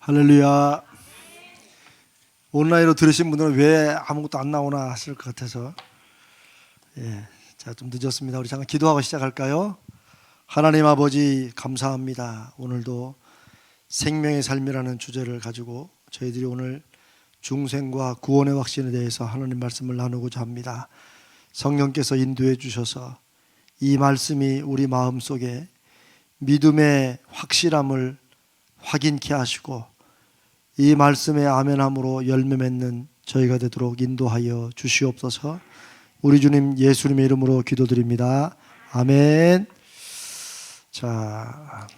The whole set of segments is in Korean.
할렐루야. 온라인으로 들으신 분들은 왜 아무것도 안 나오나 하실 것 같아서 자, 좀 늦었습니다. 우리 잠깐 기도하고 시작할까요? 하나님 아버지 감사합니다. 오늘도 생명의 삶이라는 주제를 가지고 저희들이 오늘 중생과 구원의 확신에 대해서 하나님 말씀을 나누고자 합니다. 성령께서 인도해 주셔서 이 말씀이 우리 마음속에 믿음의 확실함을 확인케 하시고 이 말씀에 아멘함으로 열매 맺는 저희가 되도록 인도하여 주시옵소서. 우리 주님 예수님의 이름으로 기도드립니다. 아멘. 자,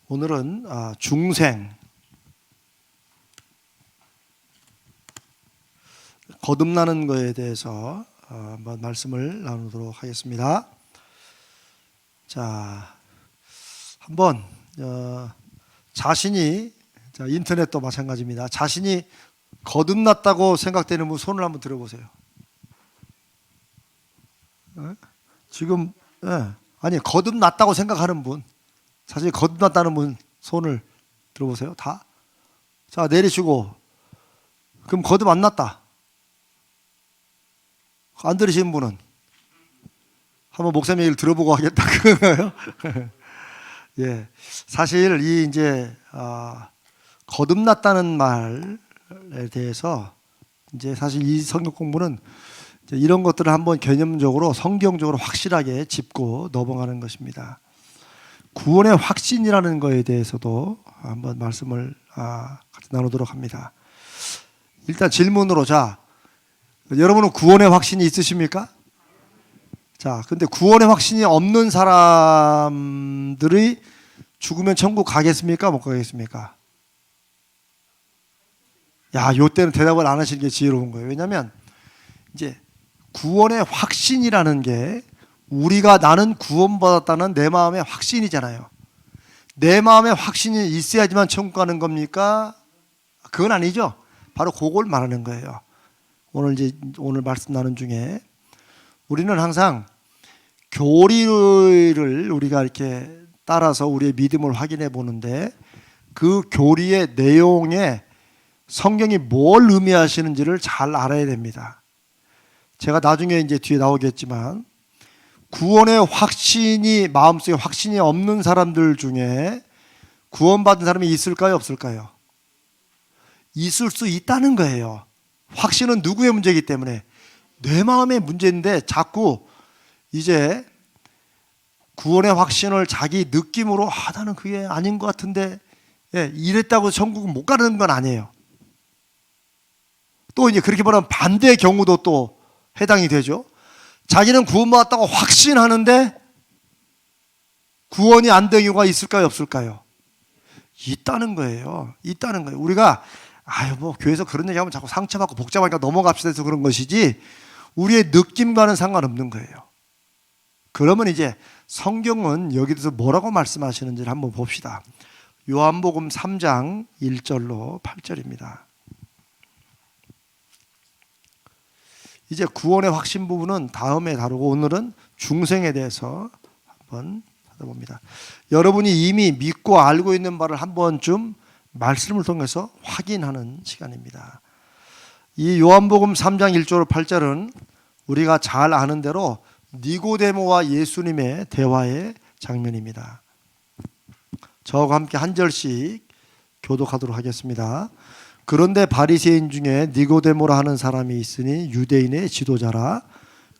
오늘은 중생, 거듭나는 것에 대해서 한번 말씀을 나누도록 하겠습니다. 자, 한번 자신이 인터넷도 마찬가지입니다. 자신이 거듭났다고 생각되는 분 손을 한번 들어보세요. 지금 아니 거듭났다고 생각하는 분, 사실 거듭났다는 분 손을 들어보세요. 다. 자, 내리시고. 그럼 거듭 안 났다. 안 들으시는 분은 한번 목사님 얘기를 들어보고 하겠다 그거예요. 예, 사실 이 이제 거듭났다는 말에 대해서 이제 사실 이 성경 공부는 이제 이런 것들을 한번 개념적으로 성경적으로 확실하게 짚고 넘어가는 것입니다. 구원의 확신이라는 것에 대해서도 한번 말씀을 같이 나누도록 합니다. 일단 질문으로 자. 여러분은 구원의 확신이 있으십니까? 자, 근데 구원의 확신이 없는 사람들이 죽으면 천국 가겠습니까? 못 가겠습니까? 야, 요때는 대답을 안 하시는 게 지혜로운 거예요. 왜냐하면 이제 구원의 확신이라는 게 우리가 나는 구원받았다는 내 마음의 확신이잖아요. 내 마음의 확신이 있어야지만 천국 가는 겁니까? 그건 아니죠. 바로 그걸 말하는 거예요. 오늘 말씀 나눈 중에 우리는 항상 교리를 우리가 이렇게 따라서 우리의 믿음을 확인해 보는데 그 교리의 내용에 성경이 뭘 의미하시는지를 잘 알아야 됩니다. 제가 나중에 이제 뒤에 나오겠지만 구원의 확신이 마음속에 확신이 없는 사람들 중에 구원받은 사람이 있을까요? 없을까요? 있을 수 있다는 거예요. 확신은 누구의 문제이기 때문에 내 마음의 문제인데 자꾸 이제 구원의 확신을 자기 느낌으로 나는 그게 아닌 것 같은데 이랬다고 천국은 못 가는 건 아니에요. 또 이제 그렇게 말하면 반대의 경우도 또 해당이 되죠. 자기는 구원받았다고 확신하는데 구원이 안 된 경우가 있을까요? 없을까요? 있다는 거예요. 있다는 거예요. 우리가 교회에서 그런 얘기하면 자꾸 상처받고 복잡하니까 넘어갑시다 해서 그런 것이지 우리의 느낌과는 상관없는 거예요. 그러면 이제 성경은 여기 대해서 뭐라고 말씀하시는지를 한번 봅시다. 요한복음 3장 1절로 8절입니다. 이제 구원의 확신 부분은 다음에 다루고 오늘은 중생에 대해서 한번 찾아봅니다. 여러분이 이미 믿고 알고 있는 바를 한 번쯤 말씀을 통해서 확인하는 시간입니다. 이 요한복음 3장 1절 8절은 우리가 잘 아는 대로 니고데모와 예수님의 대화의 장면입니다. 저와 함께 한 절씩 교독하도록 하겠습니다. 그런데 바리새인 중에 니고데모라 하는 사람이 있으니 유대인의 지도자라.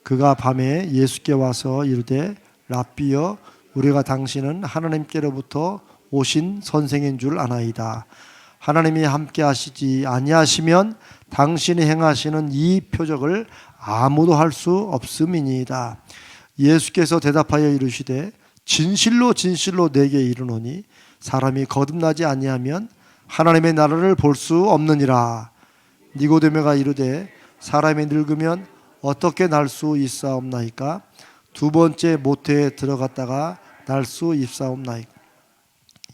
그가 밤에 예수께 와서 이르되 랍비여 우리가 당신은 하나님께로부터 오신 선생인 줄 아나이다. 하나님이 함께 하시지 아니하시면 당신이 행하시는 이 표적을 아무도 할 수 없음이니이다. 예수께서 대답하여 이르시되 진실로 진실로 내게 이르노니 사람이 거듭나지 아니하면 하나님의 나라를 볼 수 없느니라. 니고데모가 이르되 사람이 늙으면 어떻게 날 수 있사옵나이까? 두 번째 모태에 들어갔다가 날 수 있사옵나이까?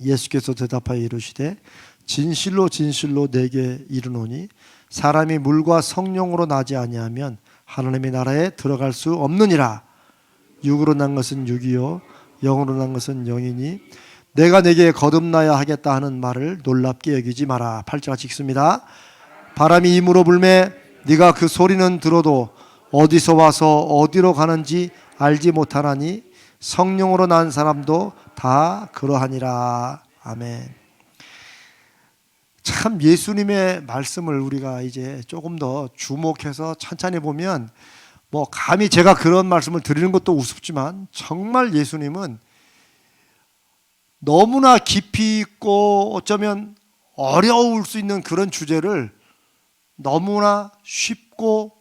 예수께서 대답하여 이르시되 진실로 진실로 내게 이르노니 사람이 물과 성령으로 나지 아니하면 하나님의 나라에 들어갈 수 없느니라. 육으로 난 것은 육이요 영으로 난 것은 영이니 내가 내게 거듭나야 하겠다 하는 말을 놀랍게 여기지 마라. 8절 같이 읽습니다. 바람이 임으로 불매 네가 그 소리는 들어도 어디서 와서 어디로 가는지 알지 못하나니 성령으로 난 사람도 다 그러하니라. 아멘. 참 예수님의 말씀을 우리가 이제 조금 더 주목해서 천천히 보면 뭐 감히 제가 그런 말씀을 드리는 것도 우습지만 정말 예수님은 너무나 깊이 있고 어쩌면 어려울 수 있는 그런 주제를 너무나 쉽고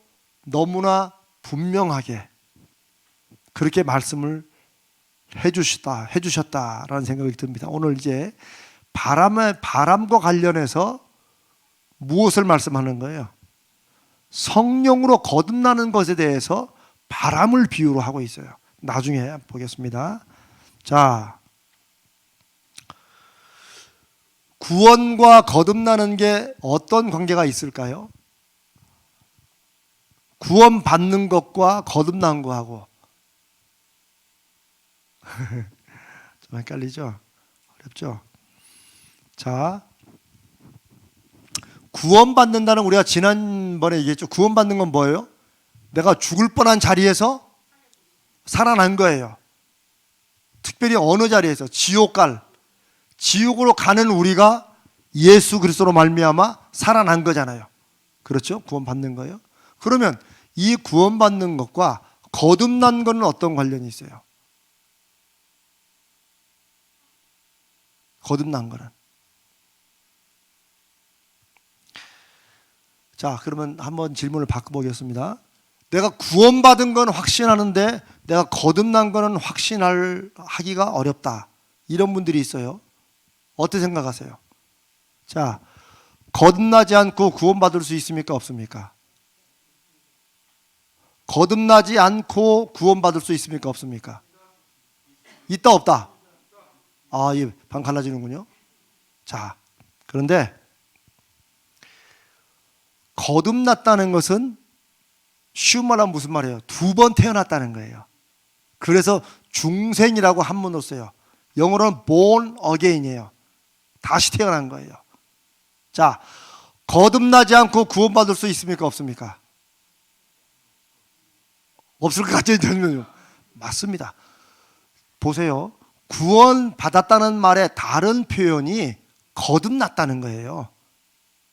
너무나 분명하게 그렇게 말씀을 해주셨다라는 생각이 듭니다. 오늘 이제 바람과 관련해서 무엇을 말씀하는 거예요? 성령으로 거듭나는 것에 대해서 바람을 비유로 하고 있어요. 나중에 보겠습니다. 자, 구원과 거듭나는 게 어떤 관계가 있을까요? 구원받는 것과 거듭난 거하고 좀 헷갈리죠? 어렵죠? 자, 구원받는다는 우리가 지난번에 얘기했죠. 구원받는 건 뭐예요? 내가 죽을 뻔한 자리에서 살아난 거예요. 특별히 어느 자리에서 지옥으로 가는 우리가 예수 그리스도로 말미암아 살아난 거잖아요. 그렇죠? 구원받는 거예요. 그러면 이 구원받는 것과 거듭난 것은 어떤 관련이 있어요? 거듭난 거는. 자, 그러면 한번 질문을 바꿔보겠습니다. 내가 구원받은 건 확신하는데 내가 거듭난 거는 확신하기가 어렵다. 이런 분들이 있어요. 어떻게 생각하세요? 자, 거듭나지 않고 구원받을 수 있습니까? 없습니까? 거듭나지 않고 구원받을 수 있습니까? 없습니까? 있다 없다? 아, 예, 방 갈라지는군요. 자, 그런데 거듭났다는 것은 쉬운 말로 하면 무슨 말이에요? 두 번 태어났다는 거예요. 그래서 중생이라고 한문으로 써요. 영어로는 born again이에요. 다시 태어난 거예요. 자, 거듭나지 않고 구원받을 수 있습니까? 없습니까? 없을 것 같죠? 맞습니다. 보세요. 구원받았다는 말의 다른 표현이 거듭났다는 거예요.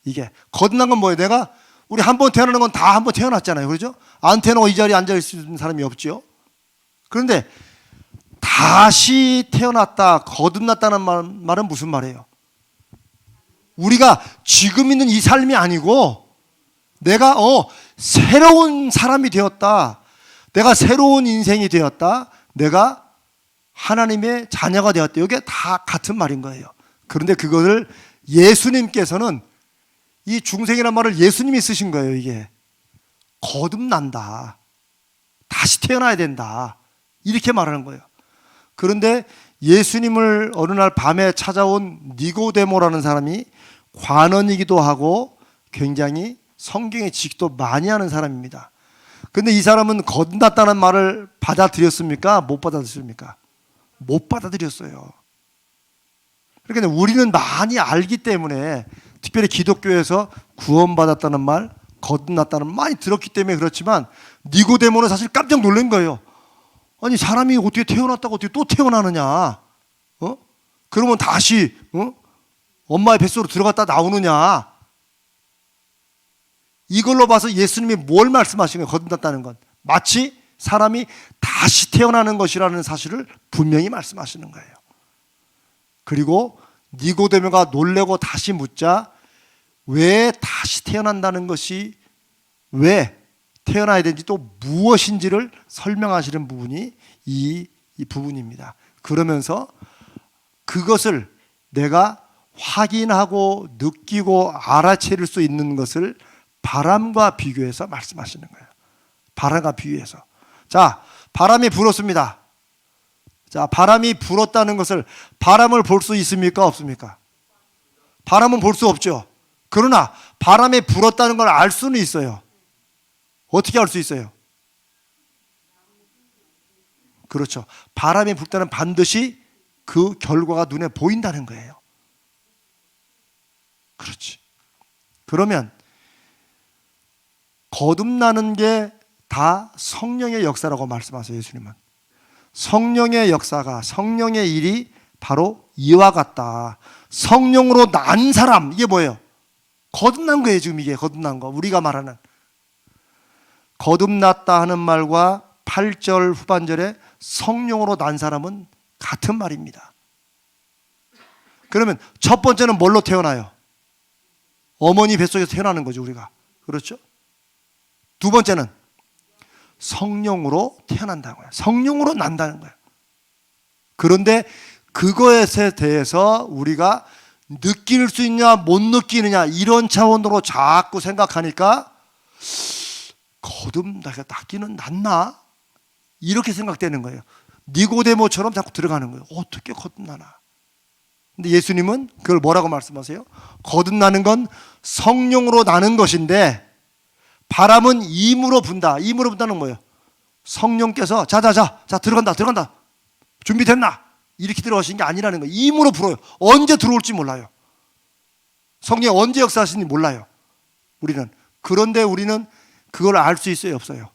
이게 거듭난 건 뭐예요? 내가 우리 한 번 태어나는 건 다 한 번 태어났잖아요. 그렇죠? 안 태어나고 이 자리에 앉아있는 사람이 없죠. 그런데 다시 태어났다, 거듭났다는 말은 무슨 말이에요? 우리가 지금 있는 이 삶이 아니고 내가 새로운 사람이 되었다. 내가 새로운 인생이 되었다. 내가 하나님의 자녀가 되었다. 이게 다 같은 말인 거예요. 그런데 그것을 예수님께서는 이 중생이라는 말을 예수님이 쓰신 거예요. 이게 거듭난다. 다시 태어나야 된다. 이렇게 말하는 거예요. 그런데 예수님을 어느 날 밤에 찾아온 니고데모라는 사람이 관원이기도 하고 굉장히 성경의 지식도 많이 하는 사람입니다. 그런데 이 사람은 거듭났다는 말을 받아들였습니까? 못 받아들였습니까? 못 받아들였어요. 그러니까 우리는 많이 알기 때문에 특별히 기독교에서 구원받았다는 말, 거듭났다는 말 많이 들었기 때문에 그렇지만 니고데모는 사실 깜짝 놀란 거예요. 아니 사람이 어떻게 태어났다고 어떻게 또 태어나느냐? 그러면 다시 엄마의 뱃속으로 들어갔다 나오느냐? 이걸로 봐서 예수님이 뭘 말씀하신 거예요? 거듭났다는 건 마치 사람이 다시 태어나는 것이라는 사실을 분명히 말씀하시는 거예요. 그리고 니고데모가 놀래고 다시 묻자 왜 다시 태어난다는 것이 왜 태어나야 되는지 또 무엇인지를 설명하시는 부분이 이 부분입니다. 그러면서 그것을 내가 확인하고 느끼고 알아채릴 수 있는 것을 바람과 비교해서 말씀하시는 거예요. 바람과 비교해서. 자, 바람이 불었습니다. 자, 바람이 불었다는 것을 바람을 볼 수 있습니까? 없습니까? 바람은 볼 수 없죠. 그러나 바람이 불었다는 걸 알 수는 있어요. 어떻게 알 수 있어요? 그렇죠. 바람이 불 때는 반드시 그 결과가 눈에 보인다는 거예요. 그렇지. 그러면 거듭나는 게 다 성령의 역사라고 말씀하세요, 예수님은. 성령의 역사가, 성령의 일이 바로 이와 같다. 성령으로 난 사람, 이게 뭐예요? 거듭난 거예요. 지금 이게 거듭난 거. 우리가 말하는 거듭났다 하는 말과 8절 후반절에 성령으로 난 사람은 같은 말입니다. 그러면 첫 번째는 뭘로 태어나요? 어머니 뱃속에서 태어나는 거죠, 우리가. 그렇죠? 두 번째는 성령으로 태어난다는 거예요. 성령으로 난다는 거예요. 그런데 그거에 대해서 우리가 느낄 수 있냐 못 느끼느냐 이런 차원으로 자꾸 생각하니까 낫기는 낫나? 이렇게 생각되는 거예요. 니고데모처럼 자꾸 들어가는 거예요. 어떻게 거듭나나? 근데 예수님은 그걸 뭐라고 말씀하세요? 거듭나는 건 성령으로 나는 것인데 바람은 임으로 분다. 임으로 분다는 뭐예요? 성령께서 자 들어간다. 준비됐나? 이렇게 들어가신 게 아니라는 거예요. 임으로 불어요. 언제 들어올지 몰라요. 성령이 언제 역사하시는지 몰라요. 우리는. 그런데 우리는 그걸 알 수 있어요, 없어요?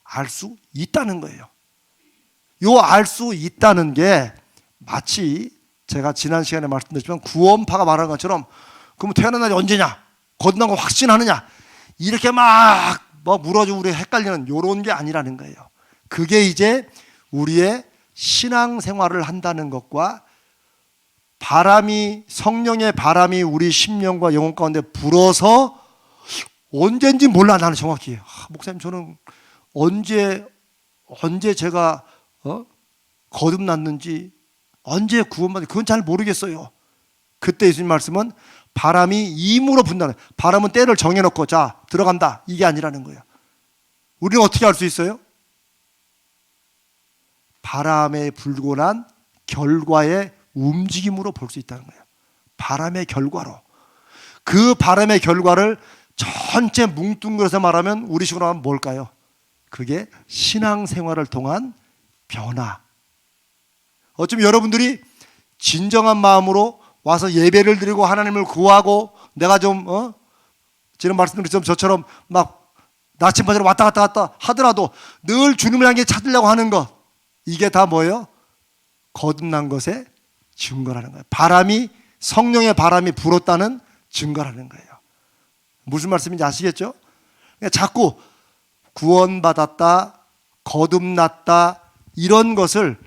알 수 있다는 거예요. 요 알 수 있다는 게 마치 제가 지난 시간에 말씀드렸지만 구원파가 말하는 것처럼 그럼 태어난 날이 언제냐? 거듭난 거 확신하느냐? 이렇게 막 물어주고 우리 헷갈리는 요런 게 아니라는 거예요. 그게 이제 우리의 신앙생활을 한다는 것과 성령의 바람이 우리 심령과 영혼 가운데 불어서 언제인지 몰라. 나는 정확히 목사님 저는 언제 제가 거듭났는지 언제 구원받는지 그건 잘 모르겠어요. 그때 예수님 말씀은 바람이 임으로 분다는, 바람은 때를 정해놓고 자 들어간다 이게 아니라는 거예요. 우리는 어떻게 알 수 있어요? 바람에 불고 난 결과의 움직임으로 볼 수 있다는 거예요. 바람의 결과로. 그 바람의 결과를 전체 뭉뚱그려서 말하면 우리식으로 하면 뭘까요? 그게 신앙생활을 통한 변화. 어쩌면 여러분들이 진정한 마음으로 와서 예배를 드리고 하나님을 구하고 내가 좀 지난 말씀드린 저처럼 막 나침반으로 왔다 갔다 하더라도 늘 주님을 향해 찾으려고 하는 것, 이게 다 뭐예요? 거듭난 것의 증거라는 거예요. 성령의 바람이 불었다는 증거라는 거예요. 무슨 말씀인지 아시겠죠? 그러니까 자꾸 구원받았다, 거듭났다 이런 것을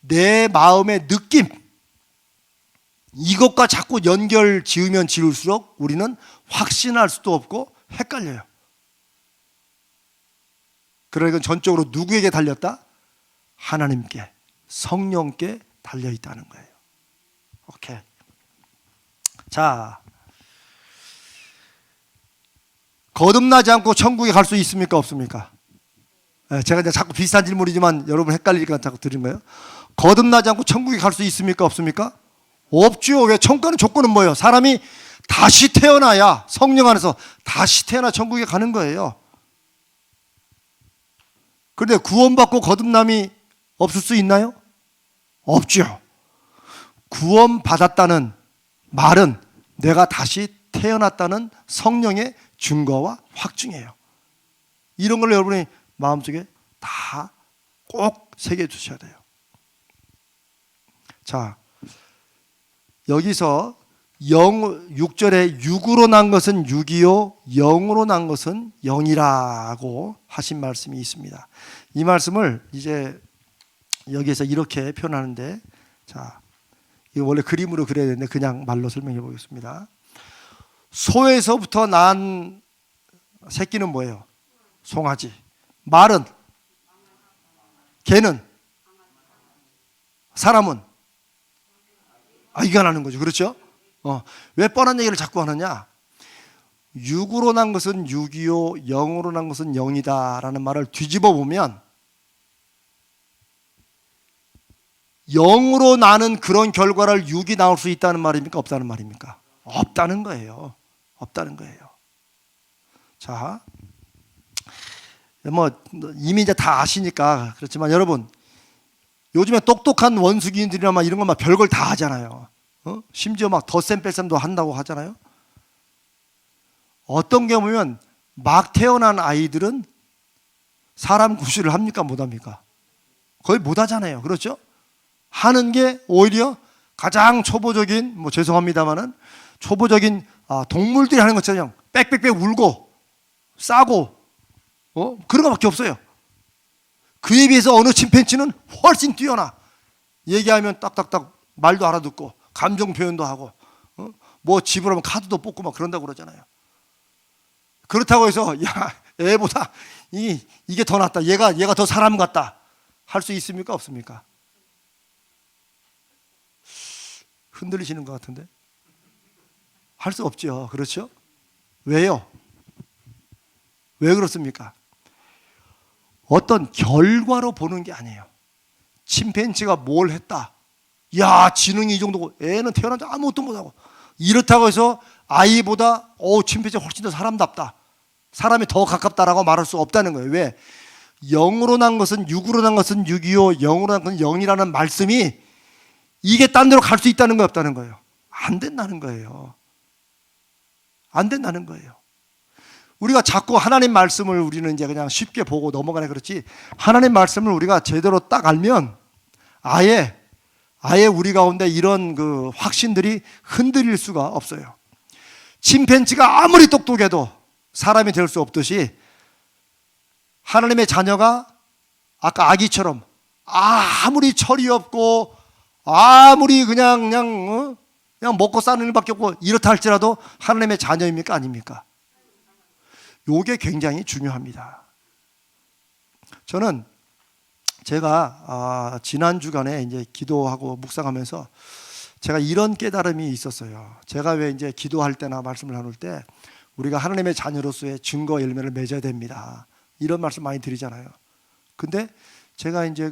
내 마음의 느낌, 이것과 자꾸 연결 지으면 지을수록 우리는 확신할 수도 없고 헷갈려요. 그러니까 전적으로 누구에게 달렸다? 하나님께, 성령께 달려있다는 거예요. 오케이. 자, 거듭나지 않고 천국에 갈 수 있습니까? 없습니까? 제가 이제 자꾸 비슷한 질문이지만 여러분 헷갈리니까 자꾸 드린 거예요. 거듭나지 않고 천국에 갈 수 있습니까? 없습니까? 없죠. 왜? 천국의 조건은 뭐예요? 사람이 다시 태어나야, 성령 안에서 다시 태어나 천국에 가는 거예요. 그런데 구원받고 거듭남이 없을 수 있나요? 없죠. 구원받았다는 말은 내가 다시 태어났다는 성령의 증거와 확증이에요. 이런 걸 여러분이 마음속에 다 꼭 새겨 두셔야 돼요. 자, 여기서 6절에 육으로 난 것은 육이요 영으로 난 것은 영이라고 하신 말씀이 있습니다. 이 말씀을 이제 여기에서 이렇게 표현하는데, 자, 이거 원래 그림으로 그려야 되는데 그냥 말로 설명해 보겠습니다. 소에서부터 난 새끼는 뭐예요? 송아지. 말은? 개는? 사람은? 이가 나는 거죠. 그렇죠? 왜 뻔한 얘기를 자꾸 하느냐? 육으로 난 것은 육이요 영으로 난 것은 영이다 라는 말을 뒤집어 보면 영으로 나는 그런 결과를 육이 나올 수 있다는 말입니까? 없다는 말입니까? 없다는 거예요. 없다는 거예요. 자, 뭐 이미 이제 다 아시니까 그렇지만 여러분, 요즘에 똑똑한 원숭이들이나 막 이런 거 막 별걸 다 하잖아요. 심지어 막 덧셈 뺄셈도 한다고 하잖아요. 어떤 경우 보면 막 태어난 아이들은 사람 구실을 합니까? 못 합니까? 거의 못 하잖아요. 그렇죠? 하는 게 오히려 가장 초보적인, 뭐 죄송합니다만은 초보적인 동물들이 하는 것처럼 빽빽빽 울고 싸고 그런 거밖에 없어요. 그에 비해서 어느 침팬지는 훨씬 뛰어나. 얘기하면 딱딱딱 말도 알아듣고 감정 표현도 하고 뭐 집으로 하면 카드도 뽑고 막 그런다고 그러잖아요. 그렇다고 해서 야, 애보다 이게 더 낫다, 얘가 더 사람 같다 할 수 있습니까? 없습니까? 흔들리시는 것 같은데 할 수 없죠. 그렇죠? 왜요? 왜 그렇습니까? 어떤 결과로 보는 게 아니에요. 침팬지가 뭘 했다, 야 지능이 이 정도고 애는 태어난 지 아무것도 못하고, 이렇다고 해서 아이보다 침팬지가 훨씬 더 사람답다, 사람이 더 가깝다라고 말할 수 없다는 거예요. 왜? 0으로 난 것은 6으로 난 것은 6이요 0으로 난 것은 0이라는 말씀이 이게 딴 데로 갈 수 있다는 거 없다는 거예요. 안 된다는 거예요. 안 된다는 거예요. 우리가 자꾸 하나님 말씀을 우리는 이제 그냥 쉽게 보고 넘어가네. 그렇지, 하나님 말씀을 우리가 제대로 딱 알면 아예 우리 가운데 이런 그 확신들이 흔들릴 수가 없어요. 침팬지가 아무리 똑똑해도 사람이 될 수 없듯이 하나님의 자녀가 아까 아기처럼 아무리 철이 없고 아무리 그냥 먹고 사는 일밖에 없고 이렇다 할지라도 하나님의 자녀입니까? 아닙니까? 요게 굉장히 중요합니다. 저는 제가 지난 주간에 이제 기도하고 묵상하면서 제가 이런 깨달음이 있었어요. 제가 왜 이제 기도할 때나 말씀을 나눌 때 우리가 하나님의 자녀로서의 증거 열매를 맺어야 됩니다, 이런 말씀 많이 드리잖아요. 근데 제가 이제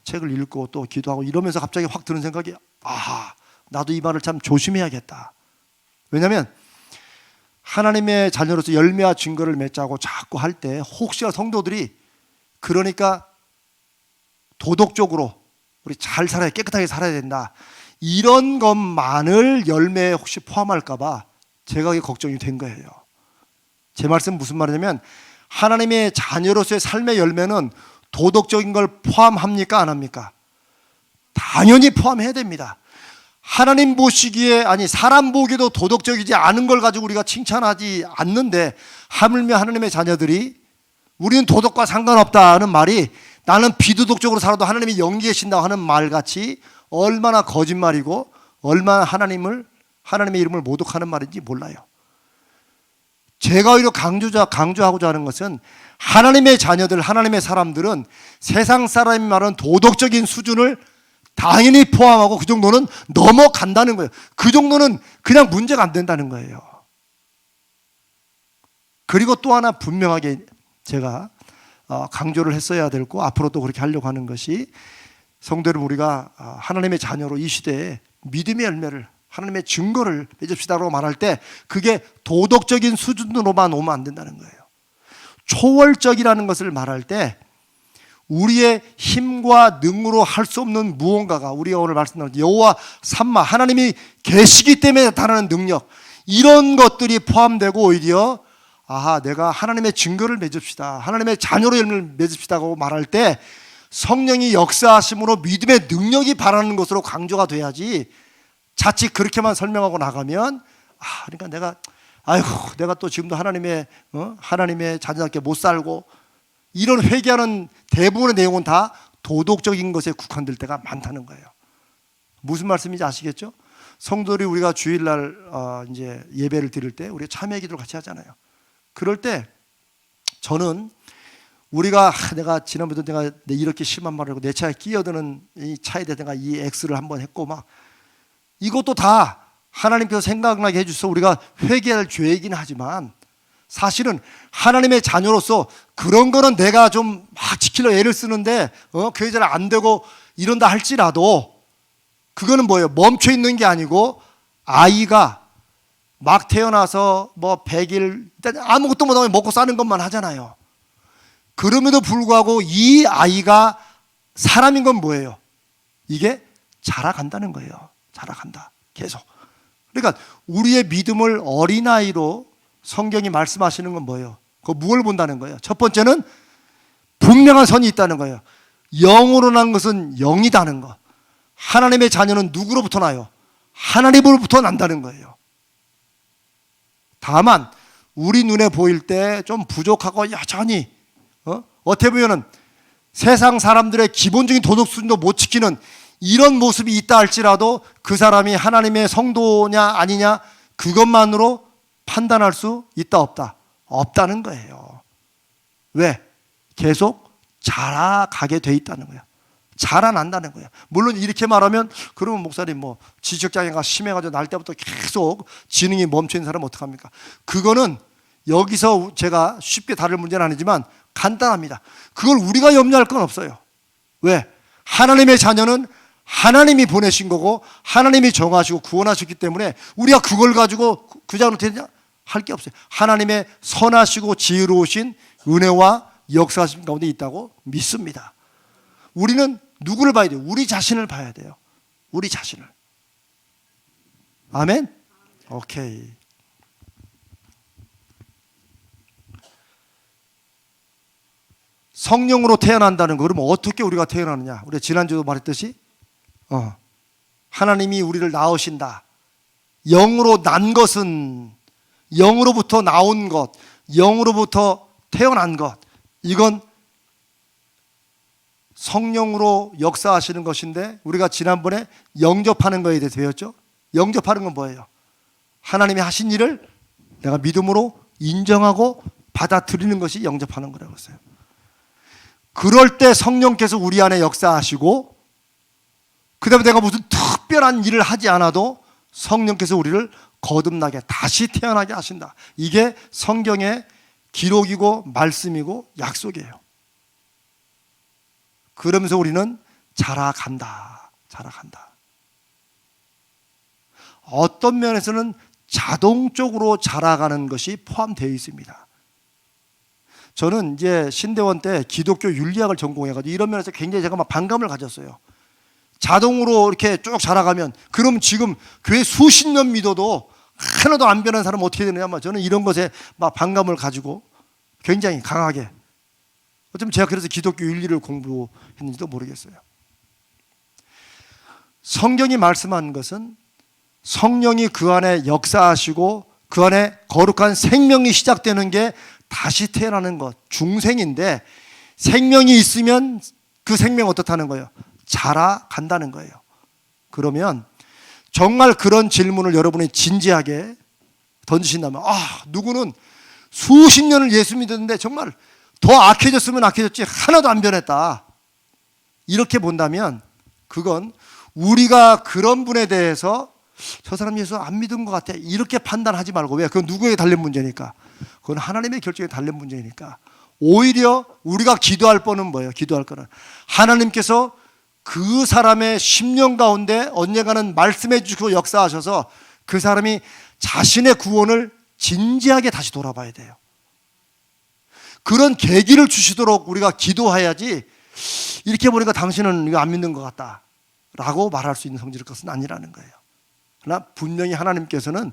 책을 읽고 또 기도하고 이러면서 갑자기 확 드는 생각이, 나도 이 말을 참 조심해야겠다. 왜냐하면 하나님의 자녀로서 열매와 증거를 맺자고 자꾸 할 때 혹시나 성도들이 그러니까 도덕적으로 우리 잘 살아야, 깨끗하게 살아야 된다, 이런 것만을 열매에 혹시 포함할까 봐 제가 그게 걱정이 된 거예요. 제 말씀은 무슨 말이냐면 하나님의 자녀로서의 삶의 열매는 도덕적인 걸 포함합니까? 안 합니까? 당연히 포함해야 됩니다. 하나님 보시기에, 사람 보기에도 도덕적이지 않은 걸 가지고 우리가 칭찬하지 않는데 하물며 하나님의 자녀들이 우리는 도덕과 상관없다는 말이 나는 비도덕적으로 살아도 하나님이 영이 계신다고 하는 말같이 얼마나 거짓말이고 얼마나 하나님의 이름을 모독하는 말인지 몰라요. 제가 오히려 강조하고자 하는 것은 하나님의 자녀들, 하나님의 사람들은 세상 사람이 말하는 도덕적인 수준을 당연히 포함하고 그 정도는 넘어간다는 거예요. 그 정도는 그냥 문제가 안 된다는 거예요. 그리고 또 하나 분명하게 제가 강조를 했어야 될 거, 앞으로 또 그렇게 하려고 하는 것이, 성도 여러분, 우리가 하나님의 자녀로 이 시대에 믿음의 열매를, 하나님의 증거를 맺읍시다라고 말할 때 그게 도덕적인 수준으로만 오면 안 된다는 거예요. 초월적이라는 것을 말할 때 우리의 힘과 능으로 할 수 없는 무언가가, 우리가 오늘 말씀드린 여호와 삼마, 하나님이 계시기 때문에 나타나는 능력, 이런 것들이 포함되고 오히려 내가 하나님의 증거를 맺읍시다, 하나님의 자녀로 열매를 맺읍시다고 말할 때 성령이 역사하심으로 믿음의 능력이 바라는 것으로 강조가 돼야지, 자칫 그렇게만 설명하고 나가면 그러니까 내가 또 지금도 하나님의 자녀답게 못 살고, 이런 회개하는 대부분의 내용은 다 도덕적인 것에 국한될 때가 많다는 거예요. 무슨 말씀인지 아시겠죠? 성도들이 우리가 주일날 이제 예배를 드릴 때 우리 참회 기도를 같이 하잖아요. 그럴 때 저는 우리가 내가 지난번에 내가 이렇게 심한 말을 하고 내 차에 끼어드는 이 차에 대해서 내가 이 X를 한번 했고 막 이것도 다 하나님께서 생각나게 해주셔서 우리가 회개할 죄이긴 하지만, 사실은 하나님의 자녀로서 그런 거는 내가 좀 막 지키려 애를 쓰는데 그게 잘 안 되고 이런다 할지라도 그거는 뭐예요? 멈춰 있는 게 아니고, 아이가 막 태어나서 100일 일단 아무것도 못하고 먹고 사는 것만 하잖아요. 그럼에도 불구하고 이 아이가 사람인 건 뭐예요? 이게 자라간다는 거예요. 자라간다. 계속. 그러니까 우리의 믿음을 어린아이로 성경이 말씀하시는 건 뭐예요? 그 무엇을 본다는 거예요? 첫 번째는 분명한 선이 있다는 거예요. 영으로 난 것은 영이다는 거. 하나님의 자녀는 누구로부터 나요? 하나님으로부터 난다는 거예요. 다만 우리 눈에 보일 때 좀 부족하고 여전히 어떻게 보면은 세상 사람들의 기본적인 도덕 수준도 못 지키는 이런 모습이 있다 할지라도 그 사람이 하나님의 성도냐 아니냐 그것만으로 판단할 수 있다 없다? 없다는 거예요. 왜? 계속 자라가게 돼 있다는 거예요. 자라난다는 거예요. 물론 이렇게 말하면 그러면 목사님 뭐 지적장애가 심해가지고 날 때부터 계속 지능이 멈춰있는 사람은 어떡합니까? 그거는 여기서 제가 쉽게 다룰 문제는 아니지만 간단합니다. 그걸 우리가 염려할 건 없어요. 왜? 하나님의 자녀는 하나님이 보내신 거고 하나님이 정하시고 구원하셨기 때문에 우리가 그걸 가지고 그자로 되냐? 할 게 없어요. 하나님의 선하시고 지혜로우신 은혜와 역사하심 가운데 있다고 믿습니다. 우리는 누구를 봐야 돼요? 우리 자신을 봐야 돼요. 우리 자신을. 아멘? 오케이. 성령으로 태어난다는 거, 그러면 어떻게 우리가 태어나느냐? 우리가 지난주도 말했듯이 하나님이 우리를 낳으신다. 영으로 난 것은 영으로부터 나온 것, 영으로부터 태어난 것, 이건 성령으로 역사하시는 것인데 우리가 지난번에 영접하는 것에 대해서 배웠죠? 영접하는 건 뭐예요? 하나님이 하신 일을 내가 믿음으로 인정하고 받아들이는 것이 영접하는 거라고 했어요. 그럴 때 성령께서 우리 안에 역사하시고 그 다음에 내가 무슨 특별한 일을 하지 않아도 성령께서 우리를 거듭나게 다시 태어나게 하신다. 이게 성경의 기록이고 말씀이고 약속이에요. 그러면서 우리는 자라간다. 자라간다. 어떤 면에서는 자동적으로 자라가는 것이 포함되어 있습니다. 저는 이제 신대원 때 기독교 윤리학을 전공해가지고 이런 면에서 굉장히 제가 막 반감을 가졌어요. 자동으로 이렇게 쭉 자라가면 그럼 지금 교회 수십 년 믿어도 하나도 안 변한 사람은 어떻게 되느냐. 저는 이런 것에 막 반감을 가지고 굉장히 강하게. 어쩌면 제가 그래서 기독교 윤리를 공부했는지도 모르겠어요. 성경이 말씀한 것은 성령이 그 안에 역사하시고 그 안에 거룩한 생명이 시작되는 게 다시 태어나는 것, 중생인데 생명이 있으면 그 생명이 어떻다는 거예요? 자라간다는 거예요. 그러면 정말 그런 질문을 여러분이 진지하게 던지신다면 누구는 수십 년을 예수 믿었는데 정말 더 악해졌으면 악해졌지 하나도 안 변했다. 이렇게 본다면 그건 우리가 그런 분에 대해서 저 사람 예수 안 믿은 것 같아 이렇게 판단하지 말고, 왜? 그건 누구에게 달린 문제니까. 그건 하나님의 결정에 달린 문제니까. 오히려 우리가 기도할 뻔은 뭐예요? 기도할 거는 하나님께서 그 사람의 심령 가운데 언젠가는 말씀해 주시고 역사하셔서 그 사람이 자신의 구원을 진지하게 다시 돌아봐야 돼요. 그런 계기를 주시도록 우리가 기도해야지 이렇게 보니까 당신은 이거 안 믿는 것 같다 라고 말할 수 있는 성질일 것은 아니라는 거예요. 그러나 분명히 하나님께서는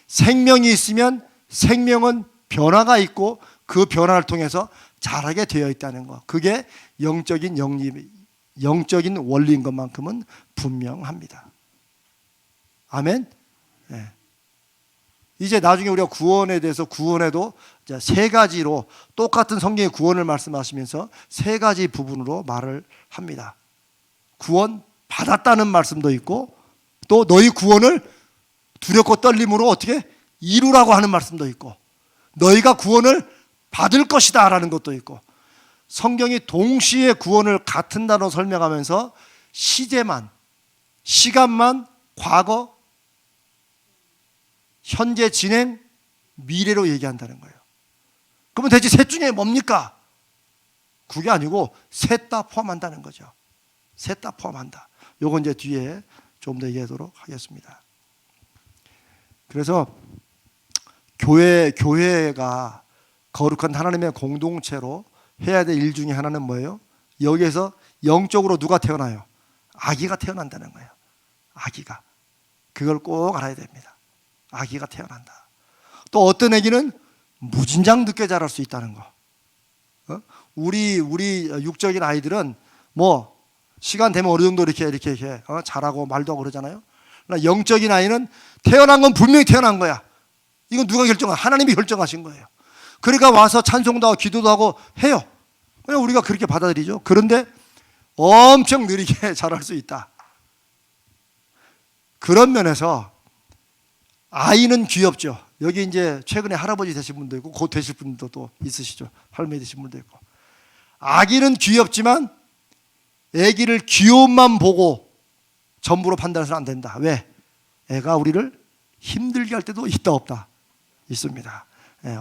생명이 있으면 생명은 변화가 있고 그 변화를 통해서 자라게 되어 있다는 것, 그게 영적인 원리인 것만큼은 분명합니다. 아멘. 네. 이제 나중에 우리가 구원에 대해서 구원에도 세 가지로 똑같은 성경의 구원을 말씀하시면서 세 가지 부분으로 말을 합니다. 구원 받았다는 말씀도 있고 또 너희 구원을 두렵고 떨림으로 어떻게 이루라고 하는 말씀도 있고 너희가 구원을 받을 것이다 라는 것도 있고, 성경이 동시에 구원을 같은 단어로 설명하면서 시제만, 시간만 과거, 현재 진행, 미래로 얘기한다는 거예요. 그러면 대체 셋 중에 뭡니까? 그게 아니고 셋 다 포함한다는 거죠. 셋 다 포함한다. 요건 이제 뒤에 좀 더 얘기하도록 하겠습니다. 그래서 교회가 거룩한 하나님의 공동체로 해야 될 일 중에 하나는 뭐예요? 여기에서 영적으로 누가 태어나요? 아기가 태어난다는 거예요. 아기가. 그걸 꼭 알아야 됩니다. 아기가 태어난다. 또 어떤 아기는 무진장 늦게 자랄 수 있다는 거. 우리 육적인 아이들은 뭐 시간 되면 어느 정도 이렇게 자라고 말도 하고 그러잖아요. 그러나 영적인 아이는 태어난 건 분명히 태어난 거야. 이건 누가 결정한? 하나님이 결정하신 거예요. 그러니까 와서 찬송도 하고 기도도 하고 해요. 그냥 우리가 그렇게 받아들이죠. 그런데 엄청 느리게 자랄 수 있다. 그런 면에서 아이는 귀엽죠. 여기 이제 최근에 할아버지 되신 분도 있고 곧 되실 분도 또 있으시죠. 할머니 되신 분도 있고. 아기는 귀엽지만 아기를 귀여움만 보고 전부로 판단해서는 안 된다. 왜? 애가 우리를 힘들게 할 때도 있다 없다? 있습니다.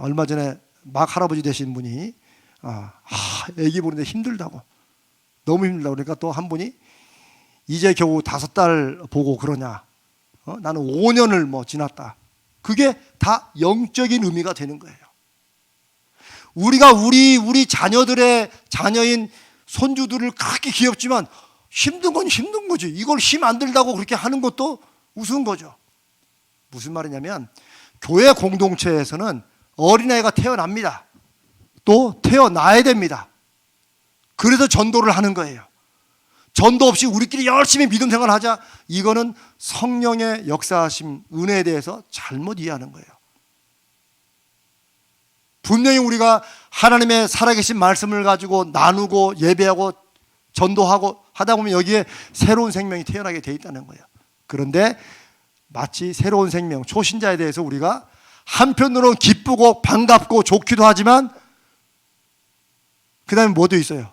얼마 전에 막 할아버지 되신 분이 아기 보는데 힘들다고, 너무 힘들다고 그러니까 또 한 분이 이제 겨우 5달 보고 그러냐, 나는 5년을 뭐 지났다. 그게 다 영적인 의미가 되는 거예요. 우리가 우리 자녀인 손주들을 그렇게 귀엽지만 힘든 건 힘든 거지. 이걸 힘 안 들다고 그렇게 하는 것도 우스운 거죠. 무슨 말이냐면 교회 공동체에서는 어린아이가 태어납니다. 또 태어나야 됩니다. 그래서 전도를 하는 거예요. 전도 없이 우리끼리 열심히 믿음 생활하자, 이거는 성령의 역사하심, 은혜에 대해서 잘못 이해하는 거예요. 분명히 우리가 하나님의 살아계신 말씀을 가지고 나누고 예배하고 전도하고 하다 보면 여기에 새로운 생명이 태어나게 돼 있다는 거예요. 그런데 마치 새로운 생명, 초신자에 대해서 우리가 한편으로는 기쁘고 반갑고 좋기도 하지만 그 다음에 뭐도 있어요?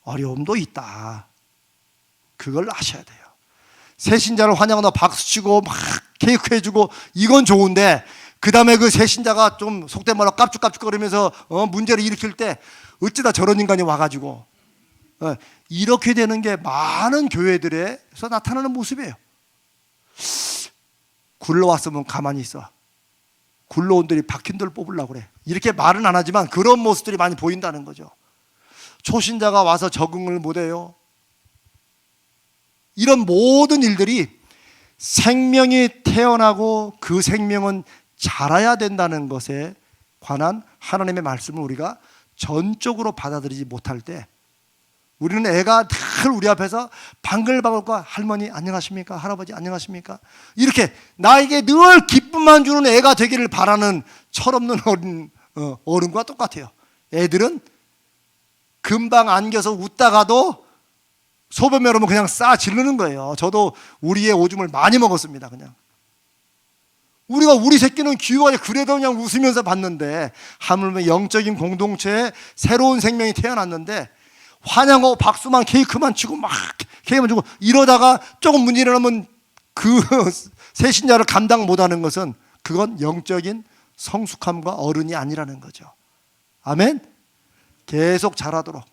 어려움도 있다. 그걸 아셔야 돼요. 새신자를 환영하다 박수치고 막 케이크 해주고 이건 좋은데, 그 다음에 그 새신자가 좀 속된 말로 깝죽깝죽거리면서 문제를 일으킬 때 어쩌다 저런 인간이 와가지고, 이렇게 되는 게 많은 교회들에서 나타나는 모습이에요. 굴러왔으면 가만히 있어. 굴러온들이 박힌 돌 뽑으려고 그래. 이렇게 말은 안 하지만 그런 모습들이 많이 보인다는 거죠. 초신자가 와서 적응을 못해요. 이런 모든 일들이 생명이 태어나고 그 생명은 자라야 된다는 것에 관한 하나님의 말씀을 우리가 전적으로 받아들이지 못할 때, 우리는 애가 늘 우리 앞에서 방글방글과 할머니 안녕하십니까, 할아버지 안녕하십니까, 이렇게 나에게 늘 기쁨만 주는 애가 되기를 바라는 철없는 어른과 똑같아요. 애들은 금방 안겨서 웃다가도 소변 오면 그냥 싸 지르는 거예요. 저도 우리의 오줌을 많이 먹었습니다. 그냥 우리 새끼는 귀여워야 그래도 그냥 웃으면서 봤는데, 하물며 영적인 공동체에 새로운 생명이 태어났는데 환영하고 박수만 케이크만 치고 막 케이크만 주고 이러다가 조금 문제 일어나면 그 새신자를 감당 못하는 것은 그건 영적인 성숙함과 어른이 아니라는 거죠. 아멘. 계속 자라도록.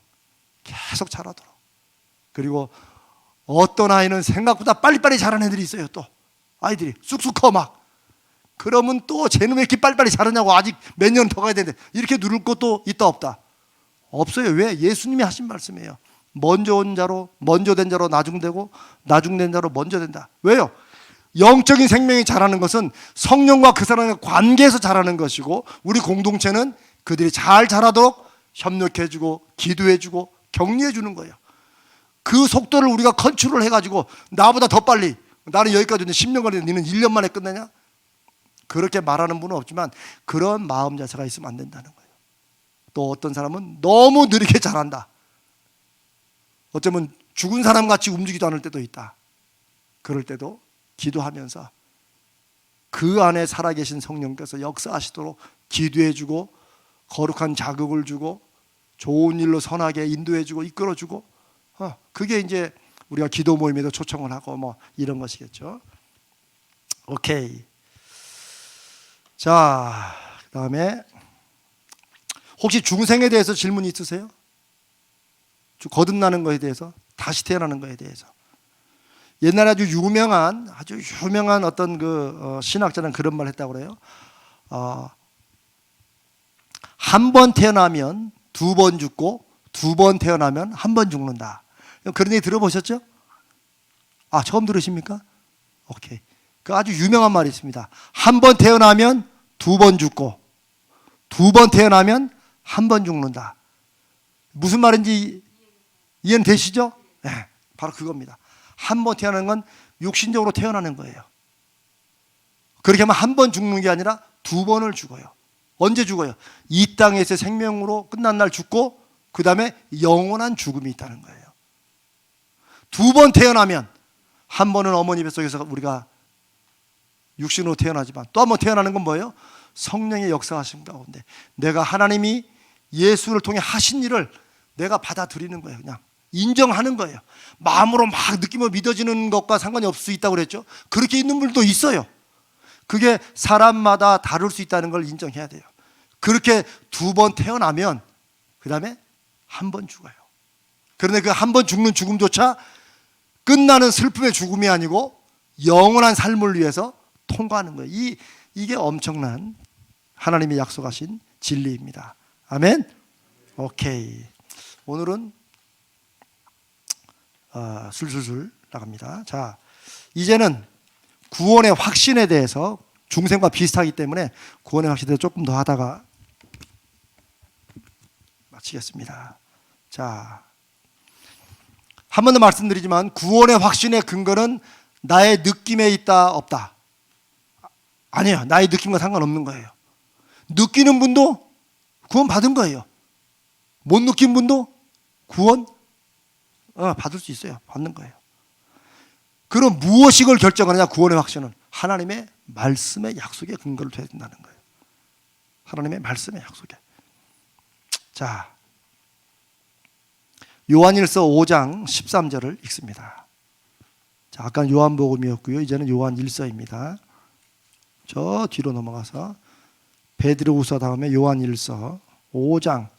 그리고 어떤 아이는 생각보다 빨리빨리 자라는 애들이 있어요. 또 아이들이 쑥쑥 커 막. 그러면 또 쟤는 왜 이렇게 빨리빨리 자라냐고, 아직 몇 년 더 가야 되는데, 이렇게 누를 것도 있다 없다? 없어요. 왜? 예수님이 하신 말씀이에요. 먼저 된 자로 나중되고 나중된 자로 먼저 된다. 왜요? 영적인 생명이 자라는 것은 성령과 그 사람의 관계에서 자라는 것이고, 우리 공동체는 그들이 잘 자라도록 협력해주고 기도해주고 격려해주는 거예요. 그 속도를 우리가 컨트롤 해가지고 나보다 더 빨리, 나는 여기까지 왔는데 10년 걸리는데 너는 1년 만에 끝내냐? 그렇게 말하는 분은 없지만 그런 마음 자세가 있으면 안 된다는 거예요. 또 어떤 사람은 너무 느리게 자란다. 어쩌면 죽은 사람같이 움직이지도 않을 때도 있다. 그럴 때도 기도하면서 그 안에 살아계신 성령께서 역사하시도록 기도해주고 거룩한 자극을 주고 좋은 일로 선하게 인도해주고 이끌어주고, 그게 이제 우리가 기도 모임에도 초청을 하고 뭐 이런 것이겠죠. 오케이. 자, 그 다음에 혹시 중생에 대해서 질문 있으세요? 거듭나는 것에 대해서, 다시 태어나는 것에 대해서. 옛날에 아주 유명한 어떤 신학자는 그런 말 했다고 그래요. 한 번 태어나면 두 번 죽고 두 번 태어나면 한 번 죽는다. 그런 얘기 들어보셨죠? 아, 처음 들으십니까? 오케이. 그 아주 유명한 말이 있습니다. 한 번 태어나면 두 번 죽고 두 번 태어나면 한 번 죽는다. 무슨 말인지 이해는 되시죠? 네, 바로 그겁니다. 한 번 태어나는 건 육신적으로 태어나는 거예요. 그렇게 하면 한 번 죽는 게 아니라 두 번을 죽어요. 언제 죽어요? 이 땅에서 생명으로 끝난 날 죽고 그 다음에 영원한 죽음이 있다는 거예요. 두 번 태어나면 한 번은 어머니 뱃속에서 우리가 육신으로 태어나지만 또 한 번 태어나는 건 뭐예요? 성령의 역사하심 가운데 내가 하나님이 예수를 통해 하신 일을 내가 받아들이는 거예요. 그냥 인정하는 거예요. 마음으로 막 느끼며 믿어지는 것과 상관이 없을 수 있다고 그랬죠. 그렇게 있는 분들도 있어요. 그게 사람마다 다를 수 있다는 걸 인정해야 돼요. 그렇게 두 번 태어나면 그 다음에 한 번 죽어요. 그런데 그 한 번 죽는 죽음조차 끝나는 슬픔의 죽음이 아니고 영원한 삶을 위해서 통과하는 거예요. 이게 엄청난 하나님이 약속하신 진리입니다. 아멘. 오케이. 오늘은 술술술 나갑니다. 자, 이제는 구원의 확신에 대해서 중생과 비슷하기 때문에 구원의 확신에 대해서 조금 더 하다가 마치겠습니다. 자, 한 번 더 말씀드리지만 구원의 확신의 근거는 나의 느낌에 있다 없다? 아니에요. 나의 느낌과 상관없는 거예요. 느끼는 분도 구원 받은 거예요. 못 느낀 분도 구원 받을 수 있어요. 받는 거예요. 그럼 무엇이걸 결정하느냐? 구원의 확신은 하나님의 말씀의 약속에 근거를 둬야 된다는 거예요. 하나님의 말씀의 약속에. 자, 요한일서 5장 13절을 읽습니다. 자, 아까 요한복음이었고요. 이제는 요한일서입니다. 저 뒤로 넘어가서 베드로후서 다음에 요한일서 5장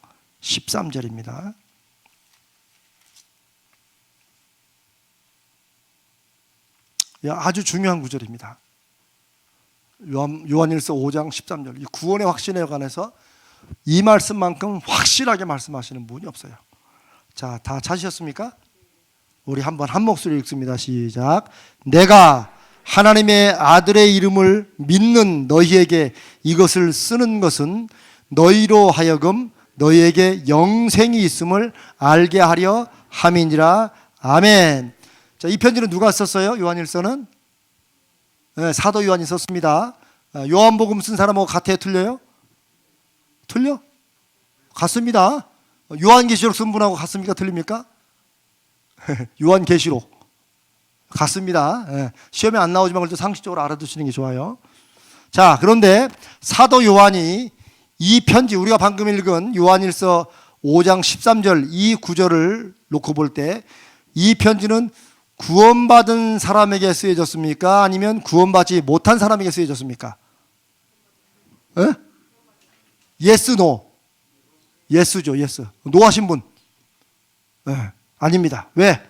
13절입니다. 아주 중요한 구절입니다. 요한일서 5장 13절. 이 구원의 확신에 관해서 이 말씀만큼 확실하게 말씀하시는 분이 없어요. 자, 다 찾으셨습니까? 우리 한번 한 목소리 읽습니다. 시작. 내가 하나님의 아들의 이름을 믿는 너희에게 이것을 쓰는 것은 너희로 하여금 너희에게 영생이 있음을 알게 하려 함이니라. 아멘. 자, 이 편지는 누가 썼어요? 요한일서는? 네, 사도 요한이 썼습니다. 요한복음 쓴 사람하고 같아요? 틀려요? 틀려? 같습니다. 요한계시록 쓴 분하고 같습니까? 틀립니까? 요한계시록 같습니다. 시험에 안 나오지만 그래도 상식적으로 알아두시는 게 좋아요. 자, 그런데 사도 요한이 이 편지, 우리가 방금 읽은 요한일서 5장 13절 이 구절을 놓고 볼 때 이 편지는 구원받은 사람에게 쓰여졌습니까? 아니면 구원받지 못한 사람에게 쓰여졌습니까? 예스, 노. 예스죠, 예스. 노 하신 분. 아닙니다. 왜?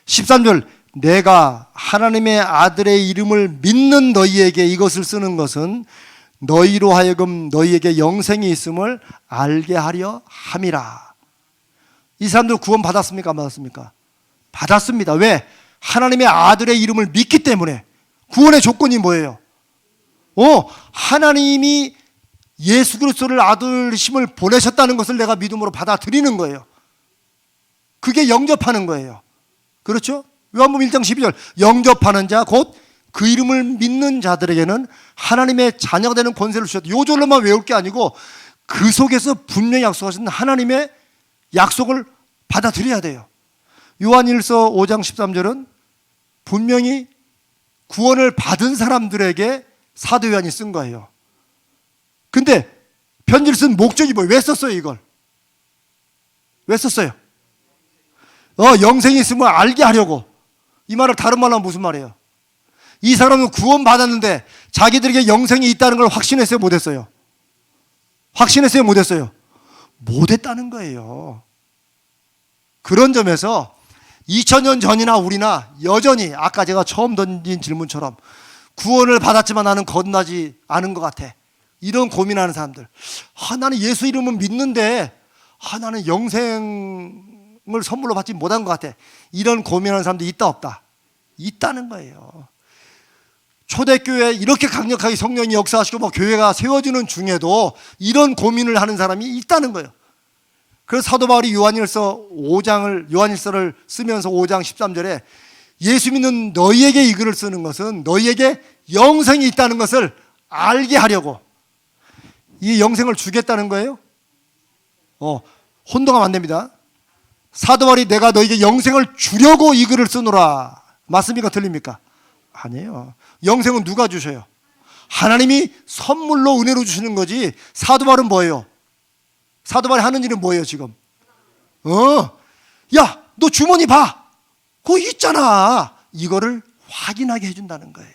13절, 내가 하나님의 아들의 이름을 믿는 너희에게 이것을 쓰는 것은 너희로 하여금 너희에게 영생이 있음을 알게 하려 함이라. 이 사람들 구원 받았습니까? 안 받았습니까? 받았습니다. 왜? 하나님의 아들의 이름을 믿기 때문에. 구원의 조건이 뭐예요? 하나님이 예수 그리스도를 아들심을 보내셨다는 것을 내가 믿음으로 받아들이는 거예요. 그게 영접하는 거예요. 그렇죠? 요한복음 1장 12절 영접하는 자 곧 그 이름을 믿는 자들에게는 하나님의 자녀가 되는 권세를 주셨다. 요 절로만 외울 게 아니고 그 속에서 분명히 약속하신 하나님의 약속을 받아들여야 돼요. 요한일서 5장 13절은 분명히 구원을 받은 사람들에게 사도 요한이 쓴 거예요. 근데 편지를 쓴 목적이 뭐예요? 왜 썼어요 이걸? 왜 썼어요? 영생이 있음을 알게 하려고. 이 말을 다른 말로 하면 무슨 말이에요? 이 사람은 구원 받았는데 자기들에게 영생이 있다는 걸 확신했어요? 못했어요? 확신했어요? 못했어요? 못했다는 거예요. 그런 점에서 2000년 전이나 우리나 여전히 아까 제가 처음 던진 질문처럼 구원을 받았지만 나는 거듭나지 않은 것 같아. 이런 고민하는 사람들. 나는 예수 이름은 믿는데 나는 영생을 선물로 받지 못한 것 같아. 이런 고민하는 사람도 있다 없다? 있다는 거예요. 초대교회에 이렇게 강력하게 성령이 역사하시고 뭐 교회가 세워지는 중에도 이런 고민을 하는 사람이 있다는 거예요. 그래서 사도 바울이 요한일서를 쓰면서 5장 13절에 예수 믿는 너희에게 이 글을 쓰는 것은 너희에게 영생이 있다는 것을 알게 하려고. 이 영생을 주겠다는 거예요. 혼동하면 안 됩니다. 사도 바울이 내가 너희에게 영생을 주려고 이 글을 쓰노라. 맞습니까? 틀립니까? 아니에요. 영생은 누가 주셔요? 하나님이 선물로 은혜로 주시는 거지. 사도 바울은 뭐예요? 사도 바울이 하는 일은 뭐예요 지금? 야, 너 주머니 봐. 그거 있잖아. 이거를 확인하게 해준다는 거예요.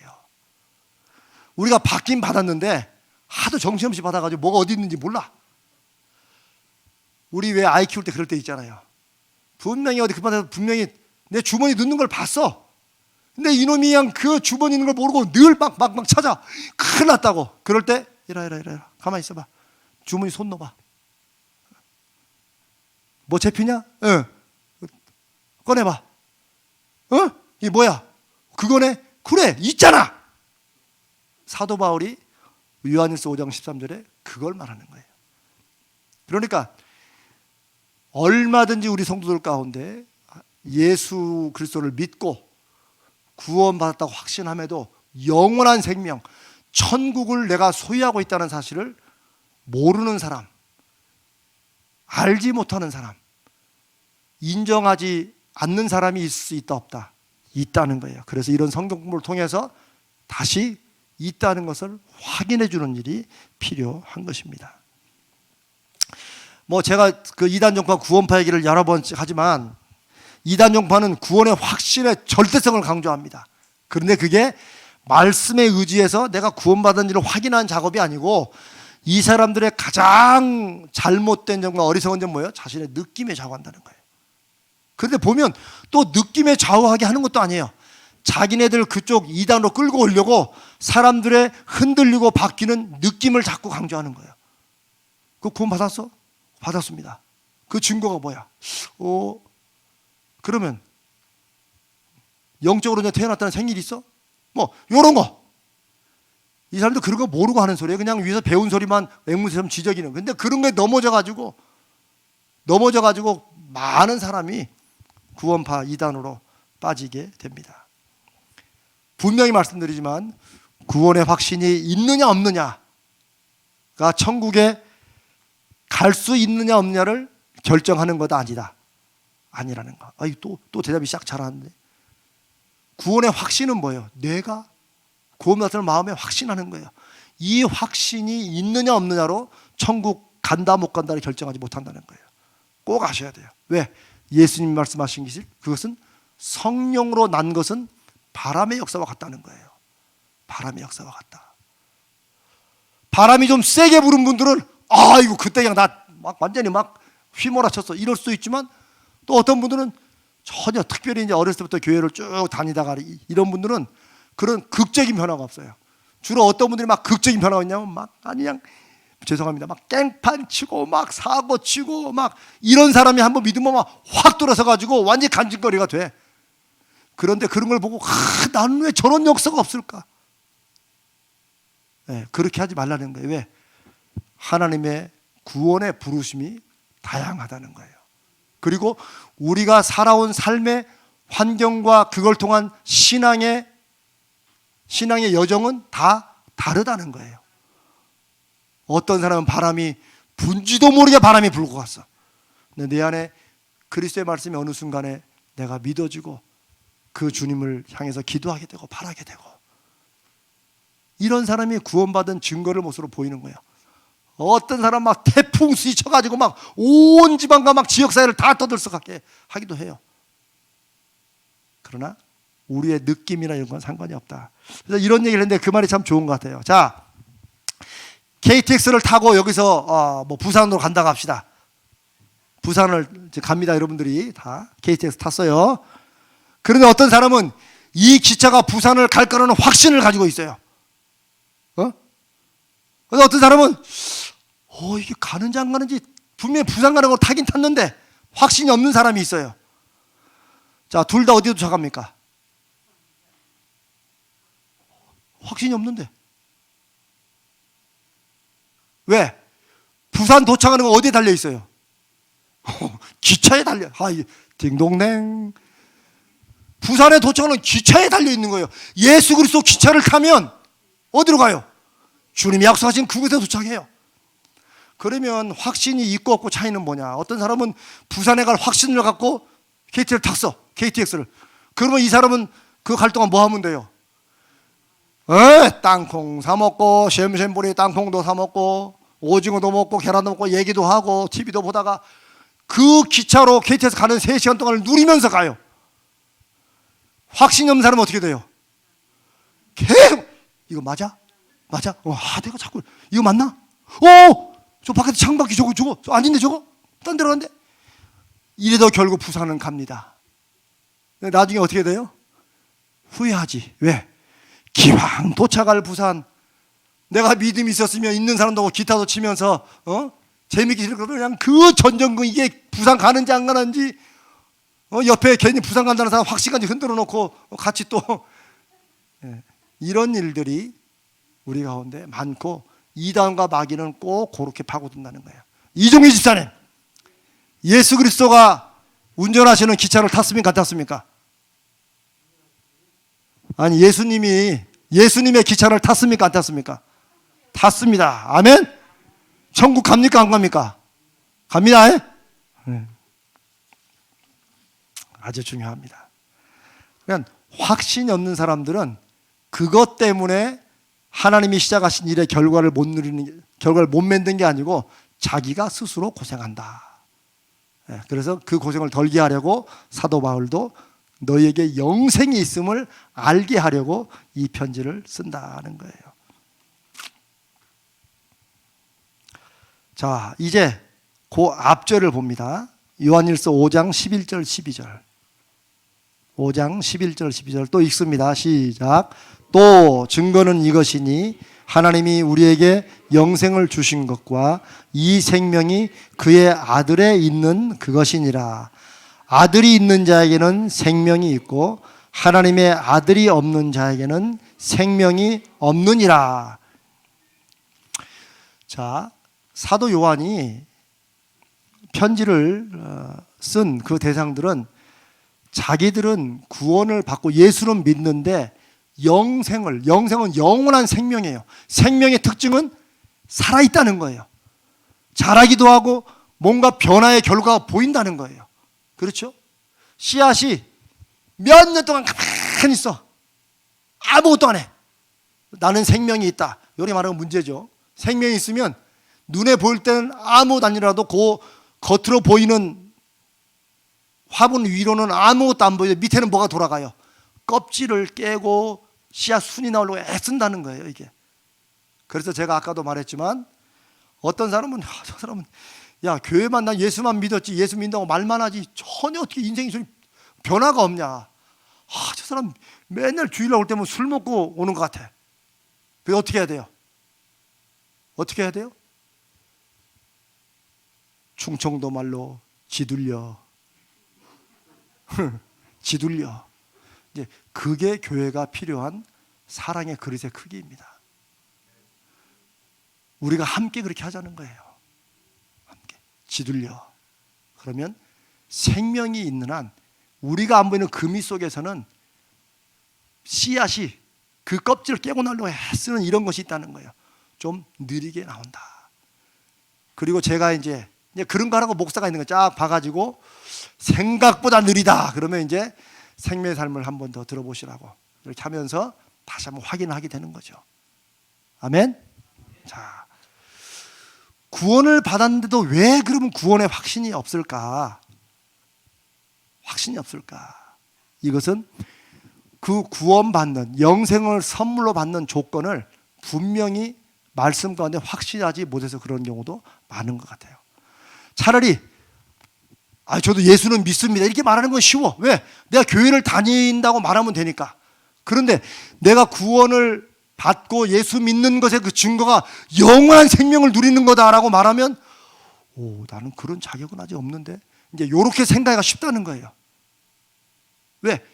우리가 받긴 받았는데 하도 정신없이 받아가지고 뭐가 어디 있는지 몰라. 우리 왜 아이 키울 때 그럴 때 있잖아요. 분명히 어디 급한 데서 분명히 내 주머니 넣는 걸 봤어. 근데 이놈이 그냥 그 주머니 있는 걸 모르고 늘 막 찾아. 큰일 났다고. 그럴 때 이라 가만히 있어봐. 주머니 손 넣어봐. 뭐 잡히냐? 꺼내봐. 이게 뭐야? 그거네? 그래, 있잖아. 사도 바울이 요한일서 5장 13절에 그걸 말하는 거예요. 그러니까 얼마든지 우리 성도들 가운데 예수 그리스도를 믿고 구원받았다고 확신함에도 영원한 생명, 천국을 내가 소유하고 있다는 사실을 모르는 사람, 알지 못하는 사람, 인정하지 않는 사람이 있을 수 있다 없다? 있다는 거예요. 그래서 이런 성경 공부를 통해서 다시 있다는 것을 확인해 주는 일이 필요한 것입니다. 뭐 제가 그 이단종파 구원파 얘기를 여러 번 하지만 이단종파는 구원의 확신의 절대성을 강조합니다. 그런데 그게 말씀에 의지해서 내가 구원받은지를 확인하는 작업이 아니고 이 사람들의 가장 잘못된 점과 어리석은 점 뭐예요? 자신의 느낌에 좌우한다는 거예요. 그런데 보면 또 느낌에 좌우하게 하는 것도 아니에요. 자기네들 그쪽 이단으로 끌고 오려고 사람들의 흔들리고 바뀌는 느낌을 자꾸 강조하는 거예요. 그 구원 받았어? 받았습니다. 그 증거가 뭐야? 그러면 영적으로 태어났다는 생일이 있어? 뭐 요런 거. 이 사람도 그런 거 모르고 하는 소리예요. 그냥 위에서 배운 소리만 앵무새처럼 지저귀는. 근데 그런 거에 넘어져가지고 많은 사람이 구원파 이단으로 빠지게 됩니다. 분명히 말씀드리지만 구원의 확신이 있느냐 없느냐가 천국에 갈 수 있느냐 없느냐를 결정하는 것 아니라는 거. 또 대답이 시작 잘하는데. 구원의 확신은 뭐예요? 내가 구원받은 마음에 확신하는 거예요. 이 확신이 있느냐 없느냐로 천국 간다 못 간다를 결정하지 못한다는 거예요. 꼭 아셔야 돼요. 왜? 예수님 말씀하신 것이 그것은 성령으로 난 것은 바람의 역사와 같다는 거예요. 바람의 역사와 같다. 바람이 좀 세게 부는 분들은 이거 그때 그냥 나 막 완전히 막 휘몰아쳤어 이럴 수도 있지만 또 어떤 분들은 전혀 특별히 이제 어렸을 때부터 교회를 쭉 다니다가 이런 분들은 그런 극적인 변화가 없어요. 주로 어떤 분들이 막 극적인 변화가 있냐면 그냥 죄송합니다. 막 깽판 치고 막 사고 치고 막 이런 사람이 한번 믿으면 막 확 돌아서 가지고 완전히 간질거리가 돼. 그런데 그런 걸 보고 나는 왜 저런 역사가 없을까? 그렇게 하지 말라는 거예요. 왜? 하나님의 구원의 부르심이 다양하다는 거예요. 그리고 우리가 살아온 삶의 환경과 그걸 통한 신앙의 여정은 다 다르다는 거예요. 어떤 사람은 바람이 분지도 모르게 바람이 불고 갔어. 근데 내 안에 그리스도의 말씀이 어느 순간에 내가 믿어지고 그 주님을 향해서 기도하게 되고 바라게 되고 이런 사람이 구원받은 증거를 모습으로 보이는 거예요. 어떤 사람 막 태풍 스쳐가지고 막 온 지방과 막 지역사회를 다 떠들썩하게 하기도 해요. 그러나 우리의 느낌이나 이런 건 상관이 없다. 그래서 이런 얘기를 했는데 그 말이 참 좋은 것 같아요. 자, KTX를 타고 여기서 부산으로 간다고 합시다. 부산을 갑니다. 여러분들이 다 KTX 탔어요. 그런데 어떤 사람은 이 기차가 부산을 갈 거라는 확신을 가지고 있어요. 그래서 어떤 사람은 이게 가는지 안 가는지 분명히 부산 가는 걸 타긴 탔는데 확신이 없는 사람이 있어요. 자, 둘 다 어디에 도착합니까? 확신이 없는데. 왜? 부산 도착하는 건 어디에 달려 있어요? 기차에 달려. 딩동댕. 부산에 도착하는 기차에 달려 있는 거예요. 예수 그리스도 기차를 타면 어디로 가요? 주님이 약속하신 그곳에 도착해요. 그러면 확신이 있고 없고 차이는 뭐냐? 어떤 사람은 부산에 갈 확신을 갖고 KT를 탔어. KTX를. 그러면 이 사람은 그 갈 동안 뭐 하면 돼요? 땅콩 사 먹고 샘샘보리 땅콩도 사 먹고 오징어도 먹고 계란도 먹고 얘기도 하고 TV도 보다가 그 기차로 KT에서 가는 3시간 동안을 누리면서 가요. 확신이 없는 사람은 어떻게 돼요? 계속 이거 맞아? 맞아? 내가 자꾸 이거 맞나? 저 바깥에 창밖에 저거 아닌데 저거? 딴 데로 간대? 이래도 결국 부산은 갑니다. 나중에 어떻게 돼요? 후회하지. 왜? 기왕 도착할 부산, 내가 믿음이 있었으면 있는 사람도 기타도 치면서 재밌게 즐거워. 그냥 그 전전근 이게 부산 가는지 안 가는지 옆에 괜히 부산 간다는 사람 확신까지 흔들어 놓고 같이 또 이런 일들이 우리 가운데 많고 이단과 마귀는 꼭 그렇게 파고든다는 거예요. 이종희 집사님, 예수 그리스도가 운전하시는 기차를 탔습니까? 안 탔습니까? 아니 예수님의 기차를 탔습니까? 안 탔습니까? 탔습니다. 아멘? 천국 갑니까? 안 갑니까? 갑니다. 아주 중요합니다. 그러니까 확신이 없는 사람들은 그것 때문에 하나님이 시작하신 일의 결과를 못 만든 게 아니고 자기가 스스로 고생한다. 그래서 그 고생을 덜게 하려고 사도 바울도 너희에게 영생이 있음을 알게 하려고 이 편지를 쓴다는 거예요. 자, 이제 그 앞절을 봅니다. 요한일서 5장 11절 12절. 5장 11절 12절 또 읽습니다. 시작. 또 증거는 이것이니 하나님이 우리에게 영생을 주신 것과 이 생명이 그의 아들에 있는 그것이니라. 아들이 있는 자에게는 생명이 있고 하나님의 아들이 없는 자에게는 생명이 없느니라. 자, 사도 요한이 편지를 쓴 그 대상들은 자기들은 구원을 받고 예수는 믿는데 영생은 영원한 생명이에요. 생명의 특징은 살아있다는 거예요. 자라기도 하고 뭔가 변화의 결과가 보인다는 거예요. 그렇죠? 씨앗이 몇 년 동안 가만히 있어. 아무것도 안 해. 나는 생명이 있다. 이렇게 말하면 문제죠. 생명이 있으면 눈에 보일 때는 아무것도 아니라도 그 겉으로 보이는 화분 위로는 아무것도 안 보여요. 밑에는 뭐가 돌아가요? 껍질을 깨고 씨앗 순이 나오려고 애쓴다는 거예요, 이게. 그래서 제가 아까도 말했지만 어떤 사람은 저 사람은 야, 교회만 난 예수만 믿었지 예수 믿는다고 말만 하지 전혀 어떻게 인생이 변화가 없냐. 저 사람 맨날 주일날 올 때면 술 먹고 오는 것 같아. 그게 어떻게 해야 돼요? 어떻게 해야 돼요? 충청도 말로 지둘려. 지둘려. 이제 그게 교회가 필요한 사랑의 그릇의 크기입니다. 우리가 함께 그렇게 하자는 거예요. 함께 지둘려. 그러면 생명이 있는 한 우리가 안 보이는 금이 속에서는 씨앗이 그 껍질을 깨고 날려고 애쓰는 이런 것이 있다는 거예요. 좀 느리게 나온다. 그리고 제가 이제 그런 거 하라고 목사가 있는 거 쫙 봐가지고 생각보다 느리다. 그러면 이제 생명의 삶을 한 번 더 들어보시라고 이렇게 하면서 다시 한번 확인하게 되는 거죠. 아멘? 자, 구원을 받았는데도 왜 그러면 구원에 확신이 없을까? 확신이 없을까? 이것은 그 구원받는 영생을 선물로 받는 조건을 분명히 말씀 가운데 확실하지 못해서 그런 경우도 많은 것 같아요. 차라리 저도 예수는 믿습니다 이렇게 말하는 건 쉬워. 왜? 내가 교회를 다닌다고 말하면 되니까. 그런데 내가 구원을 받고 예수 믿는 것의 그 증거가 영원한 생명을 누리는 거다라고 말하면 오, 나는 그런 자격은 아직 없는데. 이제 이렇게 생각하기가 쉽다는 거예요. 왜?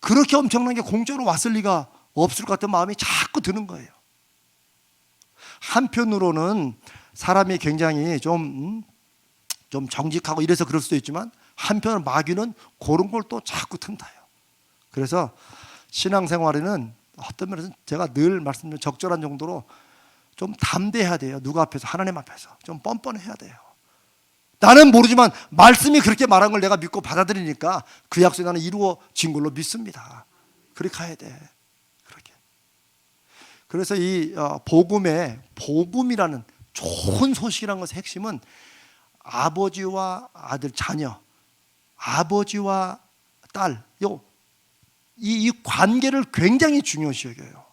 그렇게 엄청난 게 공짜로 왔을 리가 없을 것 같은 마음이 자꾸 드는 거예요. 한편으로는 사람이 굉장히 좀 정직하고 이래서 그럴 수도 있지만, 한편으로 마귀는 그런 걸 또 자꾸 틈타요. 그래서 신앙생활에는 어떤 면에서 제가 늘 말씀드린 적절한 정도로 좀 담대해야 돼요. 누구 앞에서? 하나님 앞에서 좀 뻔뻔해야 돼요. 나는 모르지만 말씀이 그렇게 말한 걸 내가 믿고 받아들이니까 그 약속이 나는 이루어진 걸로 믿습니다. 그렇게 가야 돼. 그렇게. 그래서 이 복음이라는 좋은 소식이라는 것의 핵심은 아버지와 아들, 자녀, 아버지와 딸, 이 관계를 굉장히 중요시 여겨요.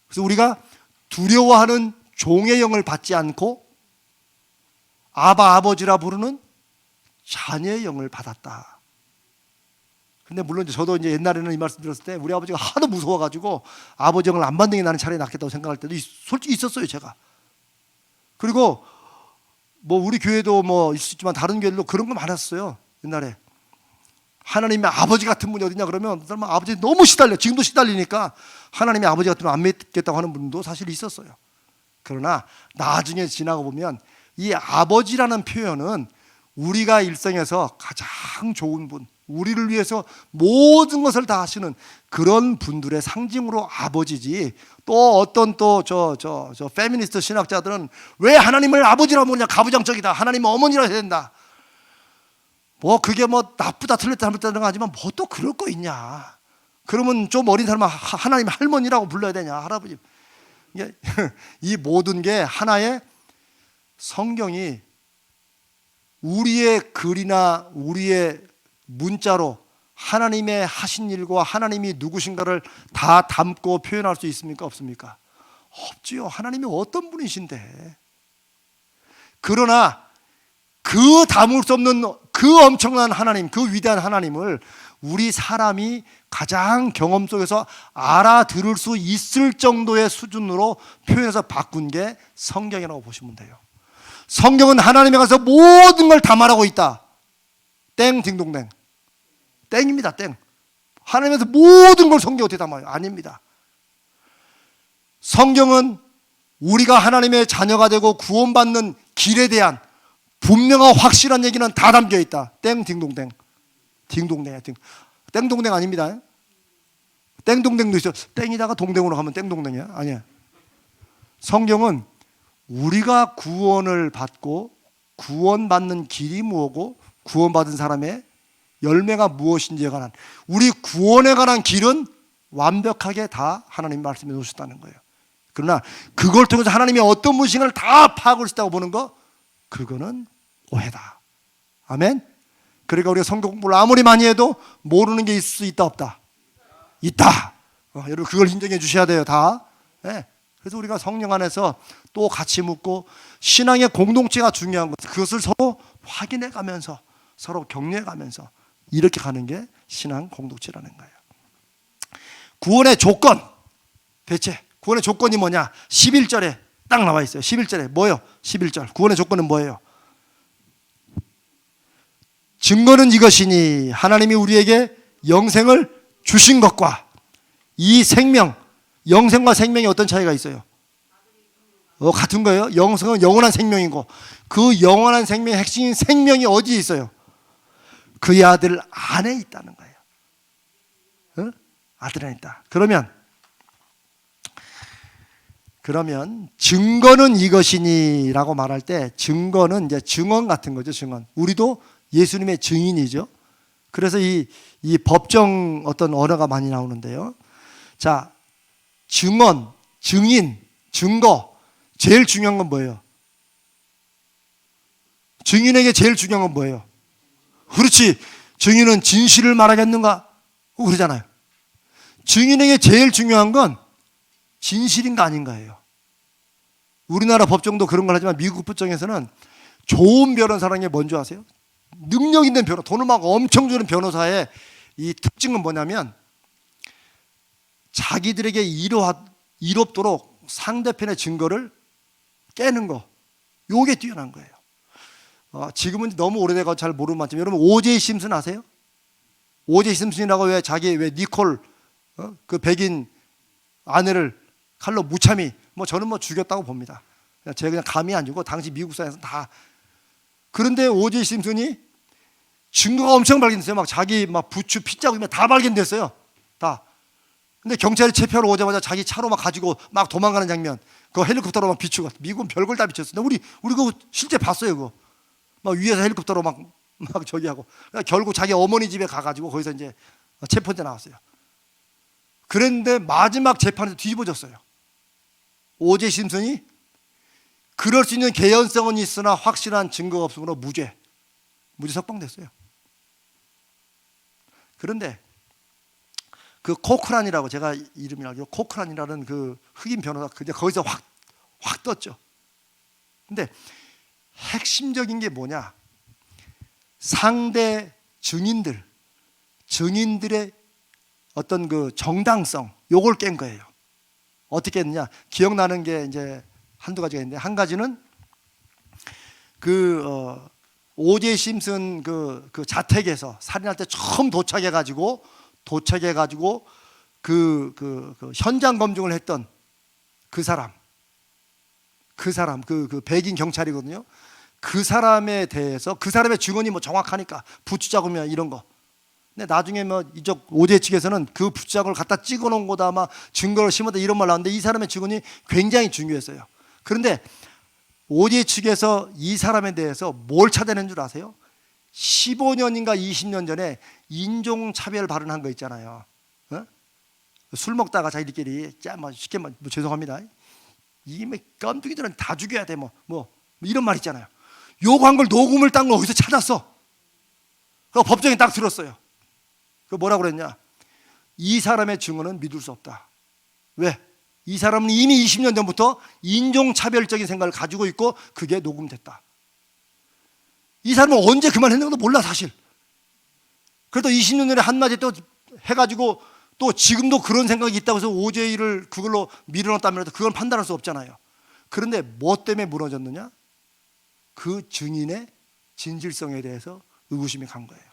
그래서 우리가 두려워하는 종의 영을 받지 않고 아바, 아버지라 부르는 자녀의 영을 받았다. 근데 물론 저도 이제 옛날에는 이 말씀 들었을 때 우리 아버지가 하도 무서워가지고 아버지 영을 안 받는 게 나는 차라리 낫겠다고 생각할 때도 솔직히 있었어요, 제가. 그리고 뭐 우리 교회도 뭐 있었지만 다른 교회들도 그런 거 많았어요, 옛날에. 하나님의 아버지 같은 분이 어디냐 그러면 아버지 너무 시달려, 지금도 시달리니까 하나님의 아버지 같으면 안 믿겠다고 하는 분도 사실 있었어요. 그러나 나중에 지나고 보면 이 아버지라는 표현은 우리가 일생에서 가장 좋은 분, 우리를 위해서 모든 것을 다 하시는 그런 분들의 상징으로 아버지지, 또 어떤 저 페미니스트 신학자들은 왜 하나님을 아버지라고 부르냐, 가부장적이다, 하나님은 어머니라 해야 된다, 뭐 그게 뭐 나쁘다 틀렸다 잘못다는 거 하지만 뭐 또 그럴 거 있냐, 그러면 좀 어린 사람은 하나님 할머니라고 불러야 되냐, 할아버지. 이 모든 게 하나의 성경이 우리의 글이나 우리의 문자로 하나님의 하신 일과 하나님이 누구신가를 다 담고 표현할 수 있습니까? 없습니까? 없지요. 하나님이 어떤 분이신데. 그러나 그 담을 수 없는 그 엄청난 하나님, 그 위대한 하나님을 우리 사람이 가장 경험 속에서 알아들을 수 있을 정도의 수준으로 표현해서 바꾼 게 성경이라고 보시면 돼요. 성경은 하나님에 가서 모든 걸 다 말하고 있다. 땡 딩동댕. 땡입니다. 땡. 하나님에서 모든 걸 성경에 어떻게 담아요? 아닙니다. 성경은 우리가 하나님의 자녀가 되고 구원받는 길에 대한 분명하고 확실한 얘기는 다 담겨 있다. 땡 딩동댕. 딩동댕이야. 땡동댕 아닙니다. 땡동댕도 있어요. 땡이다가 동댕으로 가면 땡동댕이야. 아니야. 성경은 우리가 구원을 받고 구원받는 길이 뭐고 구원받은 사람의 열매가 무엇인지에 관한, 우리 구원에 관한 길은 완벽하게 다 하나님 말씀해 놓으셨다는 거예요. 그러나 그걸 통해서 하나님이 어떤 분이신가를 다 파악할 수 있다고 보는 거, 그거는 오해다. 아멘. 그러니까 우리가 성경 공부를 아무리 많이 해도 모르는 게 있을 수 있다 없다? 있다. 여러분 그걸 인정해 주셔야 돼요, 다. 네. 그래서 우리가 성령 안에서 또 같이 묻고, 신앙의 공동체가 중요한 것, 그것을 서로 확인해 가면서 서로 격려해 가면서 이렇게 가는 게 신앙 공동체라는 거예요. 구원의 조건, 대체 구원의 조건이 뭐냐? 11절에 딱 나와 있어요. 11절에 뭐예요? 11절 구원의 조건은 뭐예요? 증거는 이것이니 하나님이 우리에게 영생을 주신 것과, 이 생명, 영생과 생명이 어떤 차이가 있어요? 같은 거예요. 영생은 영원한 생명이고, 그 영원한 생명의 핵심인 생명이 어디에 있어요? 그의 아들 안에 있다는 거예요. 아들 안에 있다. 그러면 증거는 이것이니 라고 말할 때, 증거는 이제 증언 같은 거죠. 증언. 우리도 예수님의 증인이죠. 그래서 이 법정 어떤 언어가 많이 나오는데요. 자, 증언, 증인, 증거, 제일 중요한 건 뭐예요? 증인에게 제일 중요한 건 뭐예요? 그렇지. 증인은 진실을 말하겠는가? 그러잖아요. 증인에게 제일 중요한 건 진실인가 아닌가예요. 우리나라 법정도 그런 걸 하지만 미국 법정에서는 좋은 변호사라는 게 뭔지 아세요? 능력 있는 변호사, 돈을 막 엄청 주는 변호사의 이 특징은 뭐냐면, 자기들에게 이롭도록 상대편의 증거를 깨는 거, 요게 뛰어난 거예요. 지금은 너무 오래돼서 잘 모르는 만큼 여러분 오제이 심슨 아세요? 오제이 심슨이라고 왜 니콜 그 백인 아내를 칼로 무참히 저는 죽였다고 봅니다. 제가 그냥 감이 안 주고 당시 미국 사회에서 다. 그런데 오제이 심슨이 증거가 엄청 발견됐어요. 자기 부추 핏자국이 다 발견됐어요. 다. 근데 경찰이 체포하러 오자마자 자기 차로 가지고 도망가는 장면, 그 헬리콥터로 비추고, 미국은 별걸 다 비췄어요. 우리 그거 실제 봤어요. 그거 위에서 헬리콥터로 저기 하고, 결국 자기 어머니 집에 가가지고 거기서 이제 체포돼 나왔어요. 그런데 마지막 재판에서 뒤집어졌어요. 오제이 심슨이 그럴 수 있는 개연성은 있으나 확실한 증거가 없으므로 무죄 석방됐어요. 그런데 그 코크란이라고, 제가 이름이 알기로 코크란이라는 그 흑인 변호사, 거기서 확 떴죠. 근데 핵심적인 게 뭐냐? 상대 증인들의 어떤 그 정당성, 요걸 깬 거예요. 어떻게 했느냐? 기억나는 게 이제 한두 가지가 있는데, 한 가지는 오제이 심슨 그 자택에서 살인할 때 처음 도착해가지고 그 현장 검증을 했던 그 사람 그 백인 경찰이거든요. 그 사람에 대해서, 그 사람의 증언이 정확하니까 부추 자국이나 이런 거. 근데 나중에 이쪽 오제이 측에서는 그 부추 자국을 갖다 찍어놓은 거다 증거를 심었다 이런 말 나왔는데, 이 사람의 증언이 굉장히 중요했어요. 그런데 오제이 측에서 이 사람에 대해서 뭘 찾아낸 줄 아세요? 15년인가 20년 전에 인종차별 발언한 거 있잖아요. 술 먹다가 자기들끼리 쉽게 죄송합니다, 이게 껌둥이들은 다 죽여야 돼 이런 말 있잖아요. 요거 한 걸 녹음을 딴 걸 어디서 찾았어. 그 법정에 딱 들었어요. 그 뭐라고 그랬냐? 이 사람의 증언은 믿을 수 없다. 왜? 이 사람은 이미 20년 전부터 인종차별적인 생각을 가지고 있고 그게 녹음됐다. 이 사람은 언제 그 말 했는지도 몰라 사실. 그래도 20년 전에 한마디 또 해가지고 또 지금도 그런 생각이 있다고 해서 오제이를 그걸로 밀어넣었다면 해도 그건 판단할 수 없잖아요. 그런데 뭐 때문에 무너졌느냐? 그 증인의 진실성에 대해서 의구심이 간 거예요.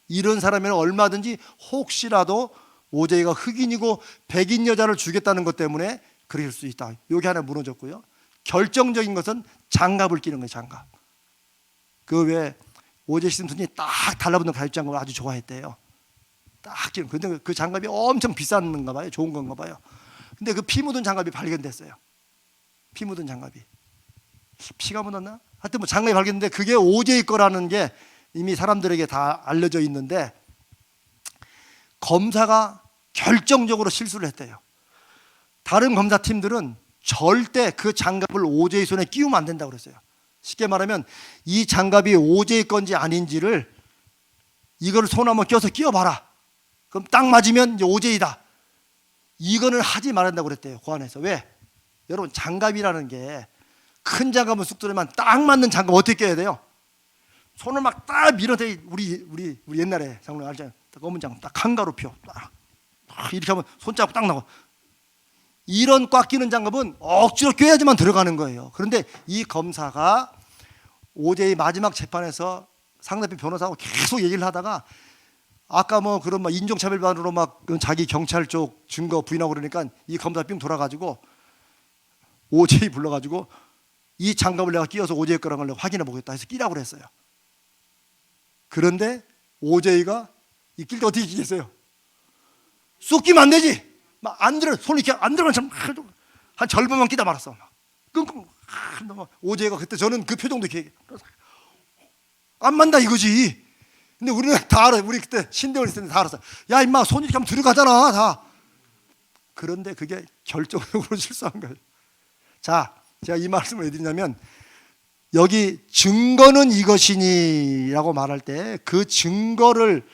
이런 사람이면 얼마든지 혹시라도 오제이가 흑인이고 백인 여자를 죽였다는 것 때문에 그럴 수 있다. 여기 하나 무너졌고요. 결정적인 것은 장갑을 끼는 거예요. 장갑. 그 왜 오제이 심슨이 딱 달라붙는 가죽 장갑을 아주 좋아했대요. 딱 끼는. 근데 그 장갑이 엄청 비싼 건가 봐요. 좋은 건가 봐요. 근데 그 피 묻은 장갑이 발견됐어요. 피 묻은 장갑이. 피가 묻었나? 하여튼 장갑이 발견됐는데 그게 오제이 거라는 게 이미 사람들에게 다 알려져 있는데, 검사가 결정적으로 실수를 했대요. 다른 검사팀들은 절대 그 장갑을 오제이 손에 끼우면 안 된다고 그랬어요. 쉽게 말하면 이 장갑이 오제이 건지 아닌지를 이걸 손 한번 껴서 끼워봐라. 그럼 딱 맞으면 이제 오제이다. 이거는 하지 말한다고 그랬대요. 고안에서. 왜? 여러분, 장갑이라는 게 큰 장갑은 쑥 들으면 딱 맞는 장갑 어떻게 껴야 돼요? 손을 딱 밀어대. 우리 옛날에 장로 알잖아요. 검은 장갑 딱 한가로표 딱 이렇게 하면 손자국 딱 나고. 이런 꽉 끼는 장갑은 억지로 껴야지만 들어가는 거예요. 그런데 이 검사가 오제이 마지막 재판에서 상대편 변호사하고 계속 얘기를 하다가 아까 그런 인종차별반으로 자기 경찰 쪽 증거 부인하고 그러니까 이 검사 삥 돌아가지고 오제이 불러가지고 이 장갑을 내가 끼워서 오제이 거라는 걸 확인해 보겠다 해서 끼라고 그랬어요. 그런데 오제이가 이 낄 때 어떻게 끼겠어요? 쑥 끼면 안 되지. 안 들어. 손이 이렇게 안 들어가면 한 절반만 끼다 말았어. 끙끙. 오제이가 그때 저는 그 표정도 이렇게 안 만다 이거지. 근데 우리는 다 알아요. 우리 그때 신대원 있을 때 다 알았어. 야 임마, 손 이렇게 하면 들어가잖아 다. 그런데 그게 결정적으로 실수한 거예요. 자, 제가 이 말씀을 왜 드리냐면, 여기 증거는 이것이니라고 말할 때 그 증거를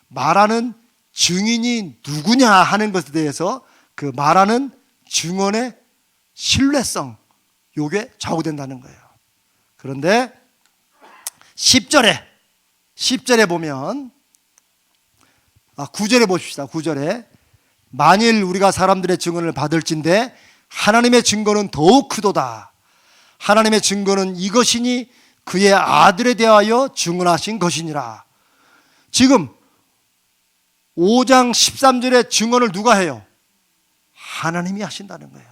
말하는 증인이 누구냐 하는 것에 대해서 그 말하는 증언의 신뢰성, 요게 좌우된다는 거예요. 그런데 10절에 보면 9절에 보십시다. 9절에 만일 우리가 사람들의 증언을 받을진대 하나님의 증거는 더욱 크도다. 하나님의 증거는 이것이니 그의 아들에 대하여 증언하신 것이니라. 지금 5장 13절의 증언을 누가 해요? 하나님이 하신다는 거예요.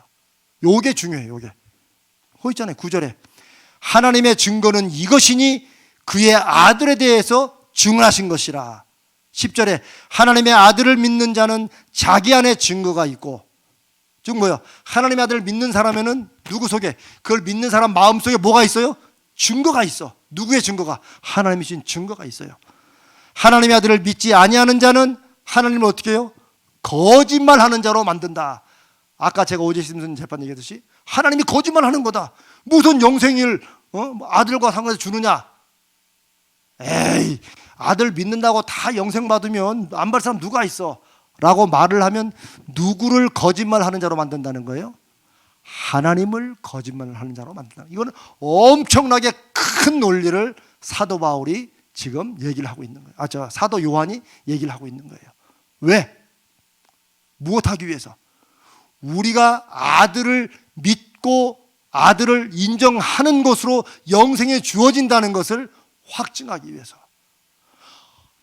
요게 중요해요. 요게 거기 있잖아요. 9절에 하나님의 증거는 이것이니 그의 아들에 대해서 증언하신 것이라. 10절에 하나님의 아들을 믿는 자는 자기 안에 증거가 있고, 즉 뭐야? 하나님의 아들을 믿는 사람에는 누구 속에? 그걸 믿는 사람 마음속에 뭐가 있어요? 증거가 있어. 누구의 증거가? 하나님이 주신 증거가 있어요. 하나님의 아들을 믿지 아니하는 자는 하나님을 어떻게 해요? 거짓말하는 자로 만든다. 아까 제가 오제 심슨 재판 얘기했듯이 하나님이 거짓말하는 거다. 무슨 영생을 아들과 상관해서 주느냐? 에이, 아들 믿는다고 다 영생 받으면 안 받을 사람 누가 있어? 라고 말을 하면 누구를 거짓말하는 자로 만든다는 거예요? 하나님을 거짓말하는 자로 만든다. 이거는 엄청나게 큰 논리를 사도 바울이 지금 얘기를 하고 있는 거예요. 사도 요한이 얘기를 하고 있는 거예요. 왜? 무엇하기 위해서? 우리가 아들을 믿고 아들을 인정하는 것으로 영생에 주어진다는 것을 확증하기 위해서.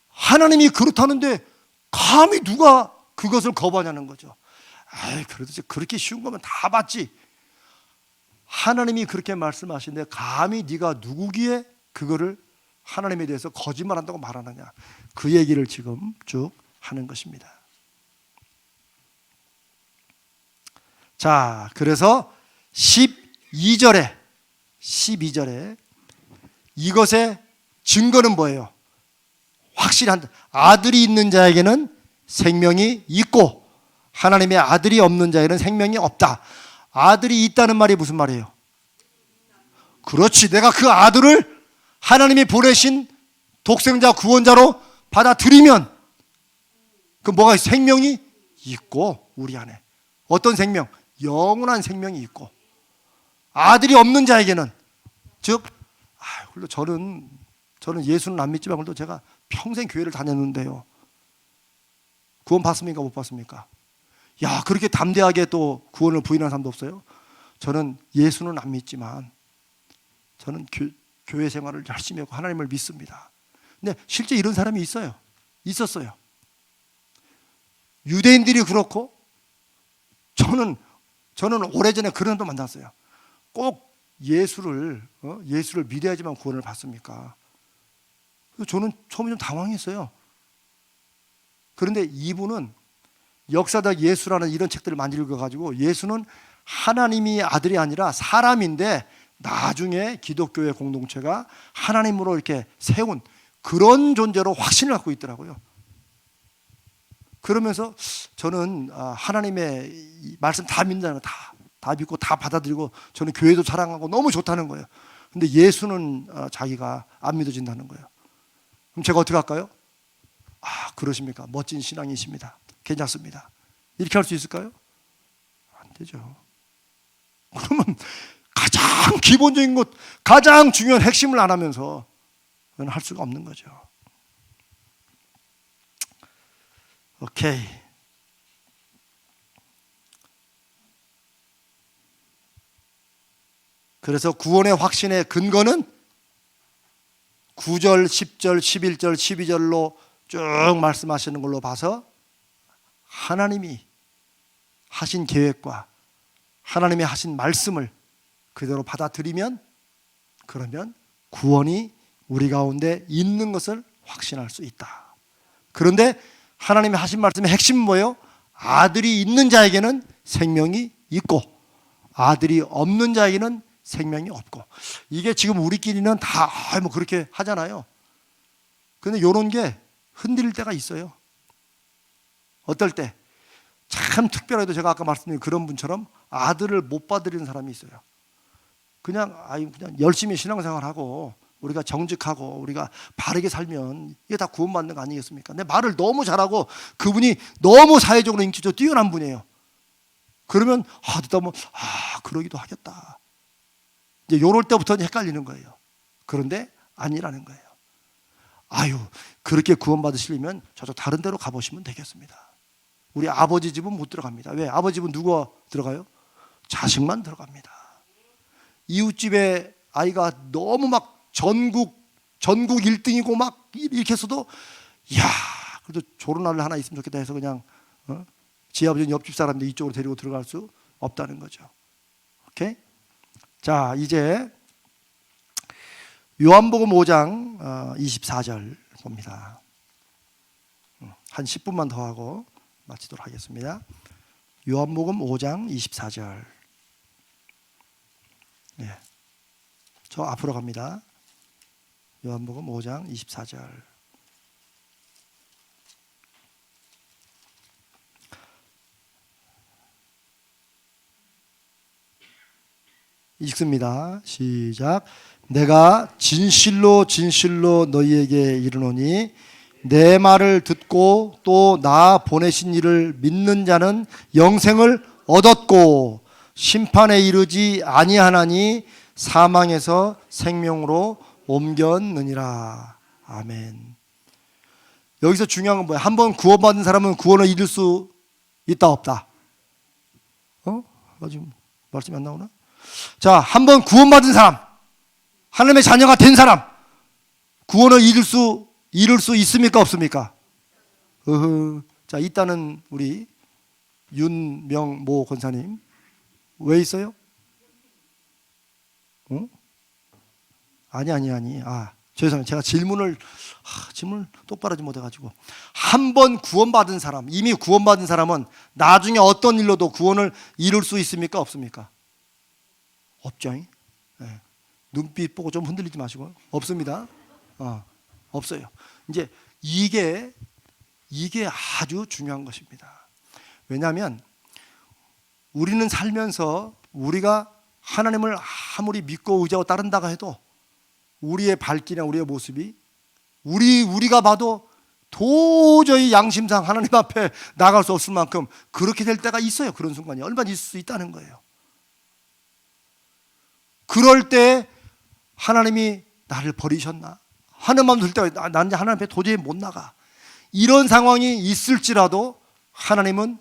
하나님이 그렇다는데 감히 누가 그것을 거부하냐는 거죠. 그래도 그렇게 쉬운 거면 다 받지. 하나님이 그렇게 말씀하시는데 감히 네가 누구기에 그거를 하나님에 대해서 거짓말한다고 말하느냐. 그 얘기를 지금 쭉 하는 것입니다. 자, 그래서 12절에 이것의 증거는 뭐예요? 확실히 아들이 있는 자에게는 생명이 있고 하나님의 아들이 없는 자에게는 생명이 없다. 아들이 있다는 말이 무슨 말이에요? 그렇지. 내가 그 아들을 하나님이 보내신 독생자 구원자로 받아들이면 그 뭐가 생명이 있고 우리 안에 어떤 생명? 영원한 생명이 있고 아들이 없는 자에게는 즉 저는 예수는 안 믿지만 그래도 제가 평생 교회를 다녔는데요. 구원 받습니까? 못 받습니까? 야, 그렇게 담대하게 또 구원을 부인하는 사람도 없어요. 저는 예수는 안 믿지만 저는 교회 생활을 열심히 하고 하나님을 믿습니다. 근데 실제 이런 사람이 있었어요. 유대인들이 그렇고 저는 오래전에 그런 사람도 만났어요. 꼭 예수를 믿어야지만 구원을 받습니까? 저는 처음에 좀 당황했어요. 그런데 이분은 역사적 예수라는 이런 책들을 많이 읽어가지고 예수는 하나님이 아들이 아니라 사람인데 나중에 기독교의 공동체가 하나님으로 이렇게 세운 그런 존재로 확신을 갖고 있더라고요. 그러면서 저는 하나님의 말씀 다 믿는다는 거 다 믿고 다 받아들이고 저는 교회도 사랑하고 너무 좋다는 거예요. 근데 예수는 자기가 안 믿어진다는 거예요. 그럼 제가 어떻게 할까요? 그러십니까? 멋진 신앙이십니다. 괜찮습니다. 이렇게 할 수 있을까요? 안 되죠. 그러면 가장 기본적인 것, 가장 중요한 핵심을 안 하면서 그건 할 수가 없는 거죠. 오케이. 그래서 구원의 확신의 근거는 9절, 10절, 11절, 12절로 쭉 말씀하시는 걸로 봐서 하나님이 하신 계획과 하나님이 하신 말씀을 그대로 받아들이면 그러면 구원이 우리 가운데 있는 것을 확신할 수 있다. 그런데 하나님이 하신 말씀의 핵심은 뭐예요? 아들이 있는 자에게는 생명이 있고 아들이 없는 자에게는 생명이 없고. 이게 지금 우리끼리는 다 뭐 그렇게 하잖아요. 그런데 이런 게 흔들릴 때가 있어요. 어떨 때 참 특별하게도 제가 아까 말씀드린 그런 분처럼 아들을 못 받아들이는 사람이 있어요. 그냥 열심히 신앙생활하고 우리가 정직하고 우리가 바르게 살면 이게 다 구원받는 거 아니겠습니까? 내 말을 너무 잘하고 그분이 너무 사회적으로 인기적으로 뛰어난 분이에요. 그러면 듣다 보면 그러기도 하겠다. 이제 이럴 때부터는 헷갈리는 거예요. 그런데 아니라는 거예요. 그렇게 구원받으시려면 저쪽 다른 데로 가보시면 되겠습니다. 우리 아버지 집은 못 들어갑니다. 왜? 아버지 집은 누가 들어가요? 자식만 들어갑니다. 이웃집에 아이가 너무 막 전국 1등이고 막 이렇게 해서도 이야 그래도 저런 아들 하나 있으면 좋겠다 해서 그냥 지 아버지는 옆집 사람인데 이쪽으로 데리고 들어갈 수 없다는 거죠. 오케이? 자, 이제 요한복음 5장 24절 봅니다. 한 10분만 더 하고 마치도록 하겠습니다. 요한복음 5장 24절. 네. 저 앞으로 갑니다. 요한복음 5장 24절. 읽습니다. 시작. 내가 진실로 진실로 너희에게 이르노니 내 말을 듣고 또 나 보내신 이를 믿는 자는 영생을 얻었고 심판에 이르지 아니하나니 사망에서 생명으로 옮겼느니라. 아멘. 여기서 중요한 건 뭐야? 한번 구원받은 사람은 구원을 이룰 수 있다 없다? 지금 말씀이 안 나오나? 자, 한번 구원받은 사람, 하나님의 자녀가 된 사람, 구원을 이룰 수 있습니까 없습니까? 자, 있다는 우리 윤명모 권사님 왜 있어요? 아니. 죄송합니다. 제가 질문을 똑바로 좀 못해가지고. 한 번 구원받은 사람, 이미 구원받은 사람은 나중에 어떤 일로도 구원을 이룰 수 있습니까 없습니까? 없죠. 네. 눈빛 보고 좀 흔들리지 마시고. 없습니다. 없어요. 이제 이게 아주 중요한 것입니다. 왜냐하면 우리는 살면서 우리가 하나님을 아무리 믿고 의지하고 따른다고 해도 우리의 발길이나 우리의 모습이 우리가 봐도 도저히 양심상 하나님 앞에 나갈 수 없을 만큼 그렇게 될 때가 있어요. 그런 순간이 얼마나 있을 수 있다는 거예요. 그럴 때 하나님이 나를 버리셨나 하는 마음 들 때가 나는 하나님 앞에 도저히 못 나가. 이런 상황이 있을지라도 하나님은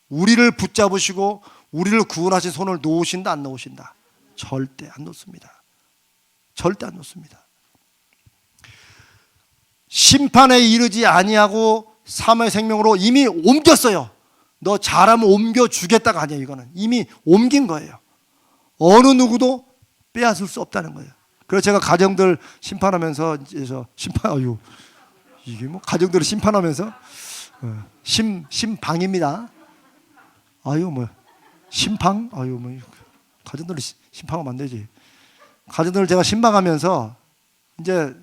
우리를 붙잡으시고 우리를 구원하신 손을 놓으신다 안 놓으신다? 절대 안 놓습니다. 절대 안 놓습니다. 심판에 이르지 아니하고 사망의 생명으로 이미 옮겼어요. 너 잘하면 옮겨주겠다가 아니에요. 이거는 이미 옮긴 거예요. 어느 누구도 빼앗을 수 없다는 거예요. 그래서 제가 가정들 심판하면서 이게 뭐 가정들을 심판하면서 심방입니다. 심방? 가정들을 심판하면 안 되지. 가정들을 제가 심방하면서 이제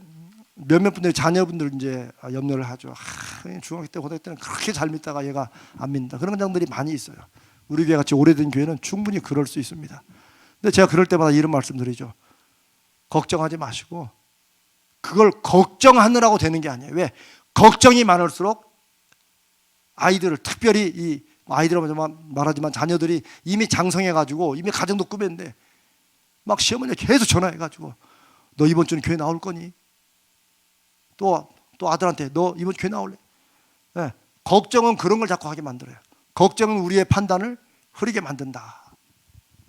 몇몇 분들이 자녀분들 이제 염려를 하죠. 중학교 때 고등학교 때는 그렇게 잘 믿다가 얘가 안 믿는다. 그런 장들이 많이 있어요. 우리 교회 같이 오래된 교회는 충분히 그럴 수 있습니다. 근데 제가 그럴 때마다 이런 말씀 드리죠. 걱정하지 마시고 그걸 걱정하느라고 되는 게 아니에요. 왜? 걱정이 많을수록 아이들을 특별히 아이들만 말하지만 자녀들이 이미 장성해가지고 이미 가정도 꾸몄는데 막 시어머니가 계속 전화해가지고 너 이번 주는 교회 나올 거니? 또 아들한테 너 이번 주 교회 나올래? 네. 걱정은 그런 걸 자꾸 하게 만들어요. 걱정은 우리의 판단을 흐리게 만든다.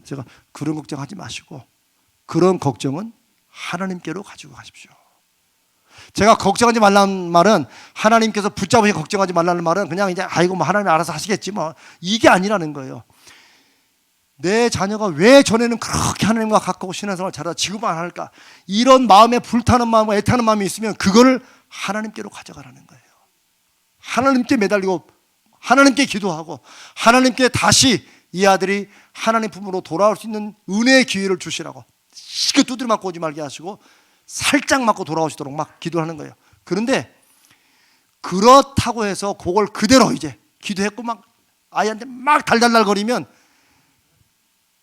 제가 그런 걱정하지 마시고 그런 걱정은 하나님께로 가지고 가십시오. 제가 걱정하지 말라는 말은 하나님께서 붙잡으시 걱정하지 말라는 말은 그냥 이제 하나님이 알아서 하시겠지 뭐 이게 아니라는 거예요. 내 자녀가 왜 전에는 그렇게 하나님과 가까워 신앙생활을 잘하다 지금은 안 할까? 이런 마음에 불타는 마음과 애타는 마음이 있으면 그거를 하나님께로 가져가라는 거예요. 하나님께 매달리고 하나님께 기도하고 하나님께 다시 이 아들이 하나님 품으로 돌아올 수 있는 은혜의 기회를 주시라고 쉽게 두드려 맞고 오지 말게 하시고 살짝 맞고 돌아오시도록 막 기도하는 거예요. 그런데 그렇다고 해서 그걸 그대로 이제 기도했고 막 아이한테 막 달달달거리면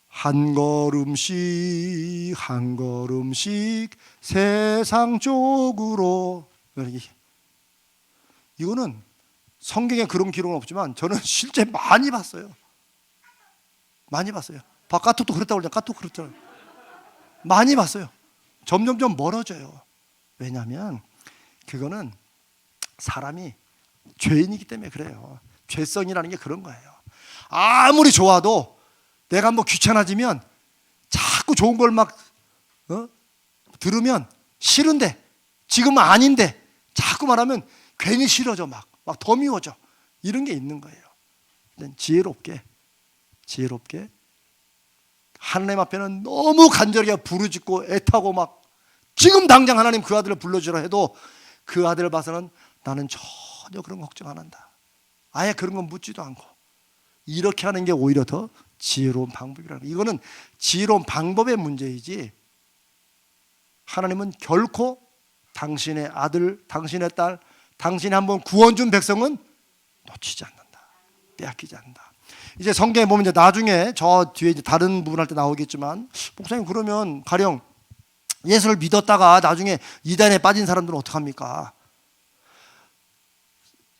한 걸음씩 한 걸음씩 세상 쪽으로 이거는 성경에 그런 기록은 없지만 저는 실제 많이 봤어요. 많이 봤어요. 바깥도 그렇다고 그러잖아요. 까톡 그렇잖아요. 많이 봤어요. 점점점 멀어져요. 왜냐하면 그거는 사람이 죄인이기 때문에 그래요. 죄성이라는 게 그런 거예요. 아무리 좋아도 내가 뭐 귀찮아지면 자꾸 좋은 걸 막 들으면 싫은데, 지금은 아닌데 자꾸 말하면 괜히 싫어져, 막 더 미워져. 이런 게 있는 거예요. 지혜롭게 하나님 앞에는 너무 간절하게 부르짖고 애타고 막 지금 당장 하나님 그 아들을 불러주라 해도 그 아들을 봐서는 나는 전혀 그런 걱정 안 한다. 아예 그런 건 묻지도 않고 이렇게 하는 게 오히려 더 지혜로운 방법이라는 거예요. 이거는 지혜로운 방법의 문제이지 하나님은 결코 당신의 아들, 당신의 딸, 당신이 한번 구원 준 백성은 놓치지 않는다. 빼앗기지 않는다. 이제 성경에 보면 이제 나중에 저 뒤에 이제 다른 부분 할 때 나오겠지만 목사님 그러면 가령 예수를 믿었다가 나중에 이단에 빠진 사람들은 어떡합니까?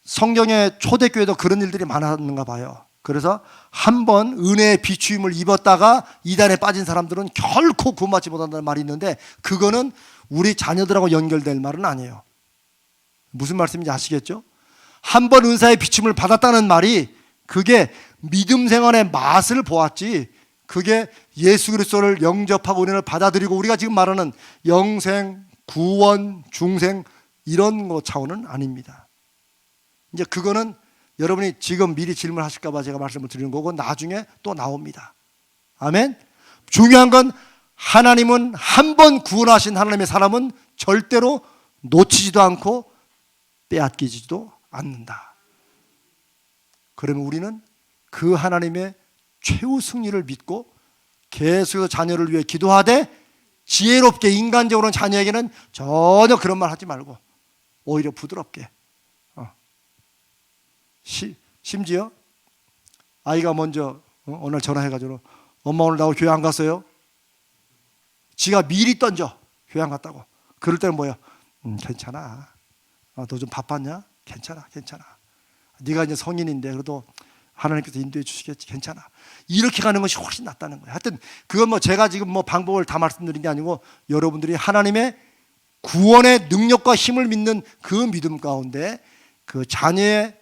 성경의 초대교회도 그런 일들이 많았는가 봐요. 그래서 한번 은혜의 비추임을 입었다가 이단에 빠진 사람들은 결코 구원받지 못한다는 말이 있는데 그거는 우리 자녀들하고 연결될 말은 아니에요. 무슨 말씀인지 아시겠죠? 한번 은사의 비춤을 받았다는 말이 그게 믿음 생활의 맛을 보았지 그게 예수 그리스도를 영접하고 은혜를 받아들이고 우리가 지금 말하는 영생, 구원, 중생 이런 거 차원은 아닙니다. 이제 그거는 여러분이 지금 미리 질문하실까 봐 제가 말씀을 드리는 거고 나중에 또 나옵니다. 아멘. 중요한 건 하나님은 한 번 구원하신 하나님의 사람은 절대로 놓치지도 않고 빼앗기지도 않는다. 그러면 우리는 그 하나님의 최후 승리를 믿고 계속해서 자녀를 위해 기도하되 지혜롭게 인간적으로는 자녀에게는 전혀 그런 말 하지 말고 오히려 부드럽게 심지어 아이가 먼저 오늘 전화해가지고 엄마 오늘 나 교회 안 갔어요? 지가 미리 던져 교회 안 갔다고. 그럴 때는 뭐야? 괜찮아. 너 좀 바빴냐? 괜찮아. 네가 이제 성인인데 그래도 하나님께서 인도해 주시겠지. 괜찮아. 이렇게 가는 것이 훨씬 낫다는 거예요. 하여튼 그건 뭐 제가 지금 뭐 방법을 다 말씀드린 게 아니고 여러분들이 하나님의 구원의 능력과 힘을 믿는 그 믿음 가운데 그 자녀의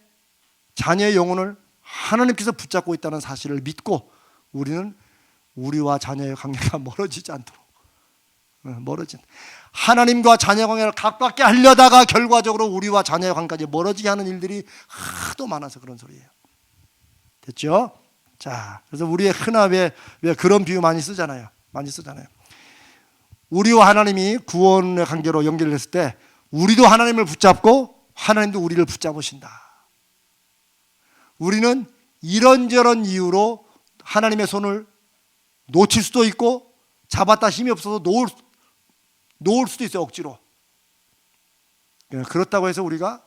영혼을 하나님께서 붙잡고 있다는 사실을 믿고 우리는 우리와 자녀의 관계가 멀어지지 않도록 하나님과 자녀 관계를 가깝게 하려다가 결과적으로 우리와 자녀의 관계까지 멀어지게 하는 일들이 하도 많아서 그런 소리예요. 됐죠? 자, 그래서 우리의 흔하게 왜 그런 비유 많이 쓰잖아요. 우리와 하나님이 구원의 관계로 연결됐을 때 우리도 하나님을 붙잡고 하나님도 우리를 붙잡으신다. 우리는 이런저런 이유로 하나님의 손을 놓칠 수도 있고 잡았다 힘이 없어서 놓을 수도 있어요. 억지로. 그렇다고 해서 우리가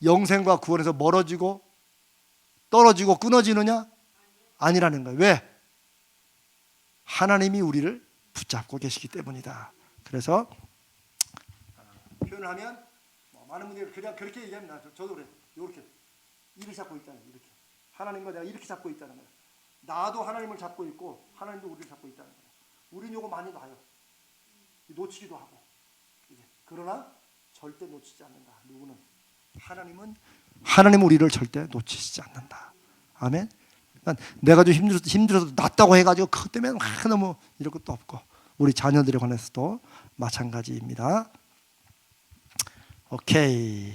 영생과 구원에서 멀어지고 떨어지고 끊어지느냐? 아니라는 거예요. 왜? 하나님이 우리를 붙잡고 계시기 때문이다. 그래서 표현을 하면 많은 분들이 그냥 그렇게 얘기합니다. 저도 그래요. 이렇게 이를 잡고 있다는 거예요. 이렇게 하나님과 내가 이렇게 잡고 있다는 거예요. 나도 하나님을 잡고 있고 하나님도 우리를 잡고 있다는 거예요. 우리는 요거 많이 놔요. 놓치기도 하고. 그러나 절대 놓치지 않는다. 누구는? 하나님은 우리를 절대 놓치지 않는다. 아멘. 그러니까 내가 좀 힘들어서 낫다고 해가지고 그것 때문에 너무 이럴 것도 없고 우리 자녀들에 관해서도 마찬가지입니다. 오케이.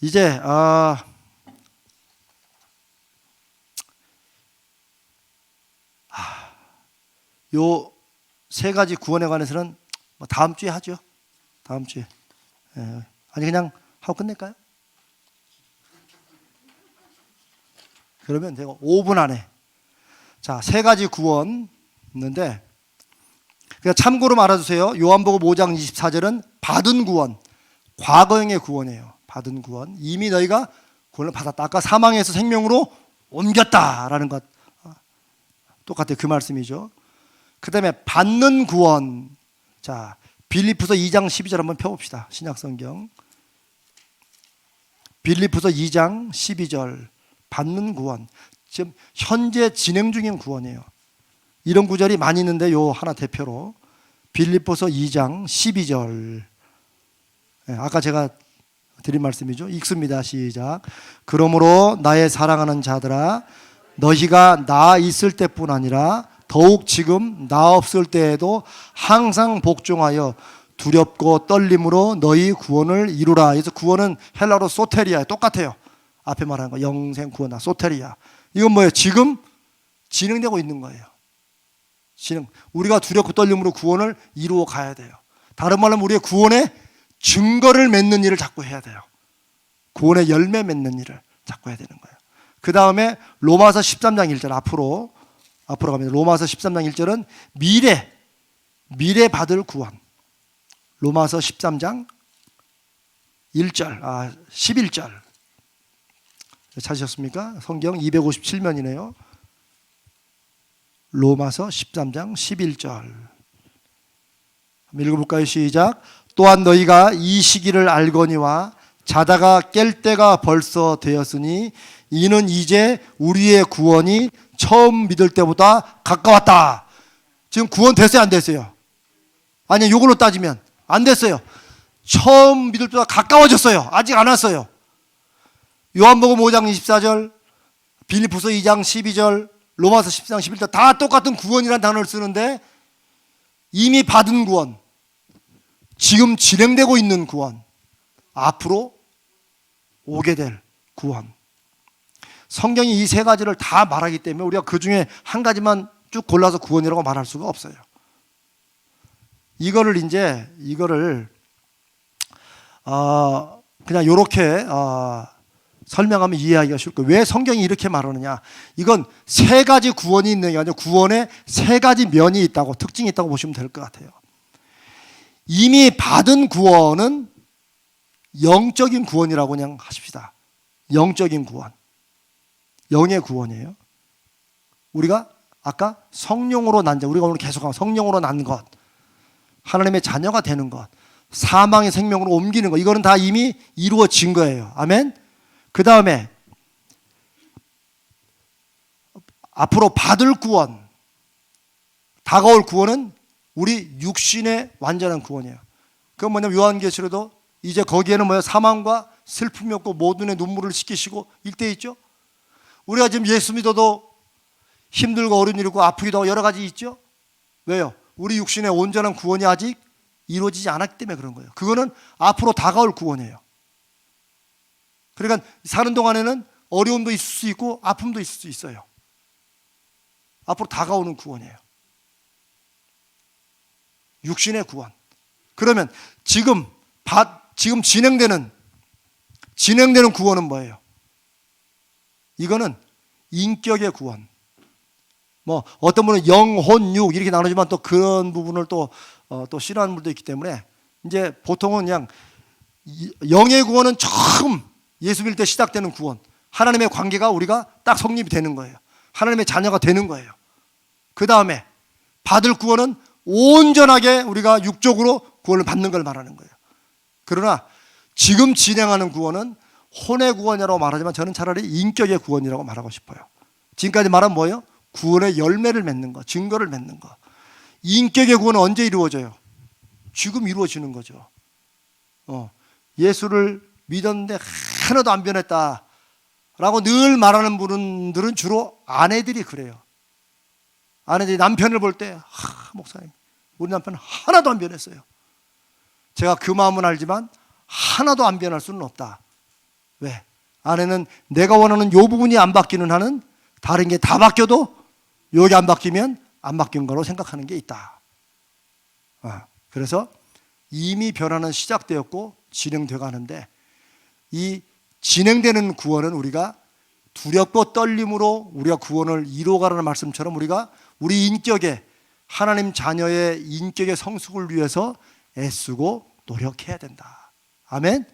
이제 요 세 가지 구원에 관해서는 뭐 다음 주에 하죠. 다음 주에. 아니 그냥 하고 끝낼까요? 그러면 제가 5분 안에 자, 세 가지 구원 있는데 그러니까 참고로 말아주세요. 요한복음 5장 24절은 받은 구원, 과거형의 구원이에요. 받은 구원. 이미 너희가 구원을 받았다. 아까 사망에서 생명으로 옮겼다라는 것 똑같아요. 그 말씀이죠. 그 다음에 받는 구원. 자, 빌립보서 2장 12절 한번 펴봅시다. 신약성경 빌립보서 2장 12절 받는 구원. 지금 현재 진행 중인 구원이에요. 이런 구절이 많이 있는데 요 하나 대표로 빌립보서 2장 12절 아까 제가 드린 말씀이죠. 읽습니다. 시작. 그러므로 나의 사랑하는 자들아 너희가 나 있을 때뿐 아니라 더욱 지금 나 없을 때에도 항상 복종하여 두렵고 떨림으로 너희 구원을 이루라. 그래서 구원은 헬라어로 소테리아, 똑같아요. 앞에 말하는 거 영생 구원아, 소테리아. 이건 뭐예요? 지금 진행되고 있는 거예요. 우리가 두렵고 떨림으로 구원을 이루어 가야 돼요. 다른 말로 우리의 구원의 증거를 맺는 일을 자꾸 해야 돼요. 구원의 열매 맺는 일을 자꾸 해야 되는 거예요. 그 다음에 로마서 13장 1절 앞으로 갑니다. 로마서 13장 1절은 미래 받을 구원. 로마서 13장 11절 찾으셨습니까? 성경 257면이네요. 로마서 13장 11절 한번 읽어볼까요? 시작. 또한 너희가 이 시기를 알거니와 자다가 깰 때가 벌써 되었으니 이는 이제 우리의 구원이 처음 믿을 때보다 가까웠다. 지금 구원 됐어요? 안 됐어요? 아니, 이걸로 따지면 안 됐어요. 처음 믿을 때보다 가까워졌어요. 아직 안 왔어요. 요한복음 5장 24절, 빌립보서 2장 12절, 로마서 10장 11절 다 똑같은 구원이라는 단어를 쓰는데 이미 받은 구원, 지금 진행되고 있는 구원, 앞으로 오게 될 구원. 성경이 이 세 가지를 다 말하기 때문에 우리가 그 중에 한 가지만 쭉 골라서 구원이라고 말할 수가 없어요. 이거를 그냥 이렇게 설명하면 이해하기가 쉬울 거예요. 왜 성경이 이렇게 말하느냐? 이건 세 가지 구원이 있는 게 아니라 구원에 세 가지 면이 있다고, 특징이 있다고 보시면 될 것 같아요. 이미 받은 구원은 영적인 구원이라고 그냥 하십시다. 영적인 구원. 영의 구원이에요. 우리가 아까 성령으로 난 자, 우리가 오늘 계속하면 성령으로 난 것, 하나님의 자녀가 되는 것, 사망의 생명으로 옮기는 것, 이거는 다 이미 이루어진 거예요. 아멘? 그 다음에 앞으로 받을 구원, 다가올 구원은 우리 육신의 완전한 구원이에요. 그건 뭐냐면 요한계시록도 이제 거기에는 뭐예요? 사망과 슬픔이 없고 모든의 눈물을 씻기시고 일대 있죠. 우리가 지금 예수 믿어도 힘들고 어려운 일이고 아프기도 하고 여러 가지 있죠. 왜요? 우리 육신의 온전한 구원이 아직 이루어지지 않았기 때문에 그런 거예요. 그거는 앞으로 다가올 구원이에요. 그러니까 사는 동안에는 어려움도 있을 수 있고 아픔도 있을 수 있어요. 앞으로 다가오는 구원이에요. 육신의 구원. 그러면 지금 진행되는 구원은 뭐예요? 이거는 인격의 구원. 뭐 어떤 분은 영혼, 육 이렇게 나누지만 또 그런 부분을 또 싫어하는 분도 있기 때문에 이제 보통은 그냥 영의 구원은 처음 예수 믿을 때 시작되는 구원. 하나님의 관계가 우리가 딱 성립이 되는 거예요. 하나님의 자녀가 되는 거예요. 그 다음에 받을 구원은 온전하게 우리가 육적으로 구원을 받는 걸 말하는 거예요. 그러나 지금 진행하는 구원은 혼의 구원이라고 말하지만 저는 차라리 인격의 구원이라고 말하고 싶어요. 지금까지 말한 뭐예요? 구원의 열매를 맺는 거, 증거를 맺는 거. 인격의 구원은 언제 이루어져요? 지금 이루어지는 거죠. 예수를 믿었는데 하나도 안 변했다 라고 늘 말하는 분들은 주로 아내들이 그래요. 아내들이 남편을 볼 때 목사님, 우리 남편은 하나도 안 변했어요. 제가 그 마음은 알지만 하나도 안 변할 수는 없다. 왜? 아내는 내가 원하는 이 부분이 안 바뀌는 한은 다른 게 다 바뀌어도 여기 안 바뀌면 안 바뀐 거로 생각하는 게 있다. 그래서 이미 변화는 시작되었고 진행되어 가는데 이 진행되는 구원은 우리가 두렵고 떨림으로 우리가 구원을 이루어가라는 말씀처럼 우리가 우리 인격의 하나님 자녀의 인격의 성숙을 위해서 애쓰고 노력해야 된다. 아멘?